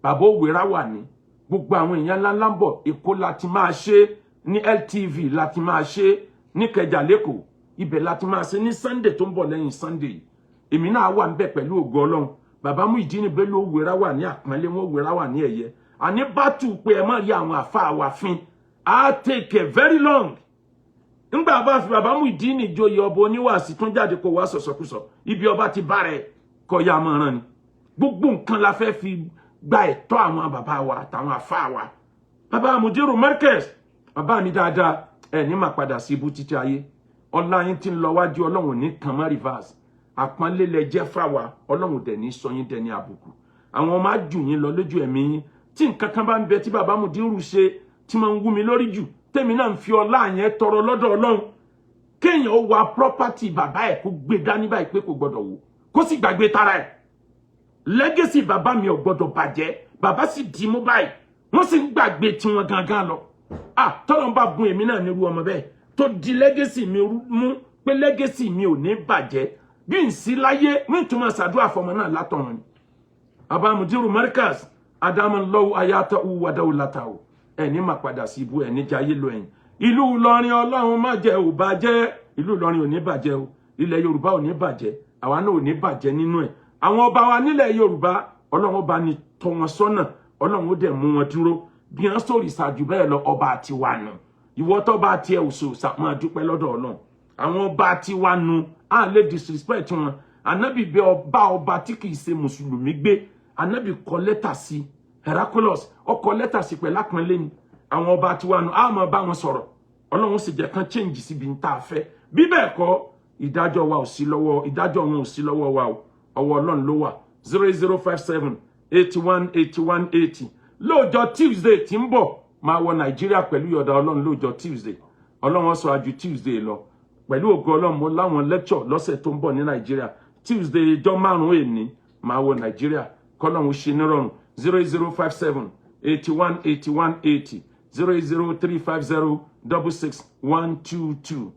S1: bàbá Òwèrà wà ní gbogbo àwọn èèyàn ńláńlá ń bọ̀ Èkó láti máa ṣe ní LTV láti máa ṣe ní Kẹjà lẹ́kọ̀ọ́ ibẹ̀ láti máa ṣe ní Sunday tó ń bọ̀ lẹ́yìn Sunday èmi náà wà ń bẹ̀ pẹ̀lú ògo Ọlọ́run bàbá Muyideen Bello Òwèrà wà ní àpọ́nlé wọn Òwèrà wà ní ẹ̀yẹ àní bátù pé ẹ má rí àwọn àfáà wa fín á take a very long ńgbà bá fi bàbá Muyideen joyè ọba oníwàásí tún jáde kó wá sọ̀sọ̀kúsọ̀ ibi ọba ti bá rẹ̀ kọ́ ya mọ́ràn ni gbogbo nǹkan la fẹ́ fi gba ẹ̀tọ́ àwọn bàbá wa àtàwọn àfáà wa bàbá Mudiru Markaz bàbá mi dáadáa ẹ̀ ní máa padà sí ibú títí ayé ọlá yín tí ń lọ wájú Ọlọ́run ní kan mọ́ reverse àpọ́nlé lẹ jẹ́ fáwa Ọlọ́run dẹ̀ ní sọ yín dẹni àbùkù àwọn ọmọ ájù yín lọ lójú ẹ̀mí yín tí nǹkan kan bá ń bẹ tí bàbá Mudiru ṣe tí máa ń wú mi lórí jù tèmi náà ń fi ọlá yẹn tọrọ lọ́dọ̀ Ọlọ́run kéèyàn ó wa property bàbá ẹ̀ kó gbé dání báyìí pé kò gbọdọ̀ wò kó sì gbàgbé tara ẹ̀ legacy bàbá mi ò gbọdọ̀ bàjẹ́ bàbá sì dì mú báyìí wọ́n sì ń gbàgbé tiwọn gangan lọ tọ́lọ́n bá bùn èmi náà nírú ọmọ bẹ́ẹ̀ tó di legacy mi mú pé legacy mi ò ní bàjẹ́ bí n sí láyé ní ìtumọ̀ ṣàdúrà fọmọ náà látọ̀run ni bàbá Mudiru Markaz adamallahu ayatahu wa dawlatahu ẹni máa padà sí ibú ẹni jayé lọ ẹ̀yìn ìlú Ìlọrin Ọlọ́run má jẹ́ ò bàjẹ́ ìlú Ìlọrin ò ní bàjẹ́ o ilẹ̀ Yorùbá ò ní bàjẹ́ àwa náà ò ní bàjẹ́ nínú ẹ̀ àwọn ọba wa nílẹ̀ Yorùbá Ọlọ́run bá ní tọ́ wọn sọ́nà Ọlọ́run ó dẹ̀ mú wọn dúró bí wọ́n sórí ìsàjù bẹ́ẹ̀ lọ ọba àti wa nù ìwọ tó bá tiẹ̀ òṣòṣà máa dúpẹ́ lọ́dọ̀ Ọlọ́run àwọn ọba àti wa nù á lè disrespect wọn Ànábì bẹ ọba tí kì í ṣe mùsùlùmí gbé Ànábì kọ lẹ́tà sí Heraclius ó kọ lẹ́tà sí pẹ̀lú àpọ́nlé ni àwọn ọba àti wa nù á máa bá wọn sọ̀rọ̀ Ọlọ́run sì jẹ́ kán change síbi ń tá a fẹ́ bí bẹ́ẹ̀ kọ́ ìdájọ́ wa ò sí lọ́wọ́ ìdájọ́ wọn ò sí lọ́wọ́ wa o ọwọ́ Ọlọ́run ló wà 0057 81 81 80 lọ́jọ́ Tuesday tí ń bọ̀ máa wọ Nàìjíríà pẹ̀lú yọ̀dá Ọlọ́run lọ́jọ́ Tuesday Ọlọ́run sọ àjù Tuesday lọ pẹ̀lú ògo Ọlọ́run mo láwọn lecture lọ́sẹ̀ tó ń bọ̀ ní Nàìjíríà Tuesday ọjọ́ 5 èní máa wọ Nàìjíríà kọ́lọ́run ṣe nírọ̀rùn 0057 81 81 80 00350 66 122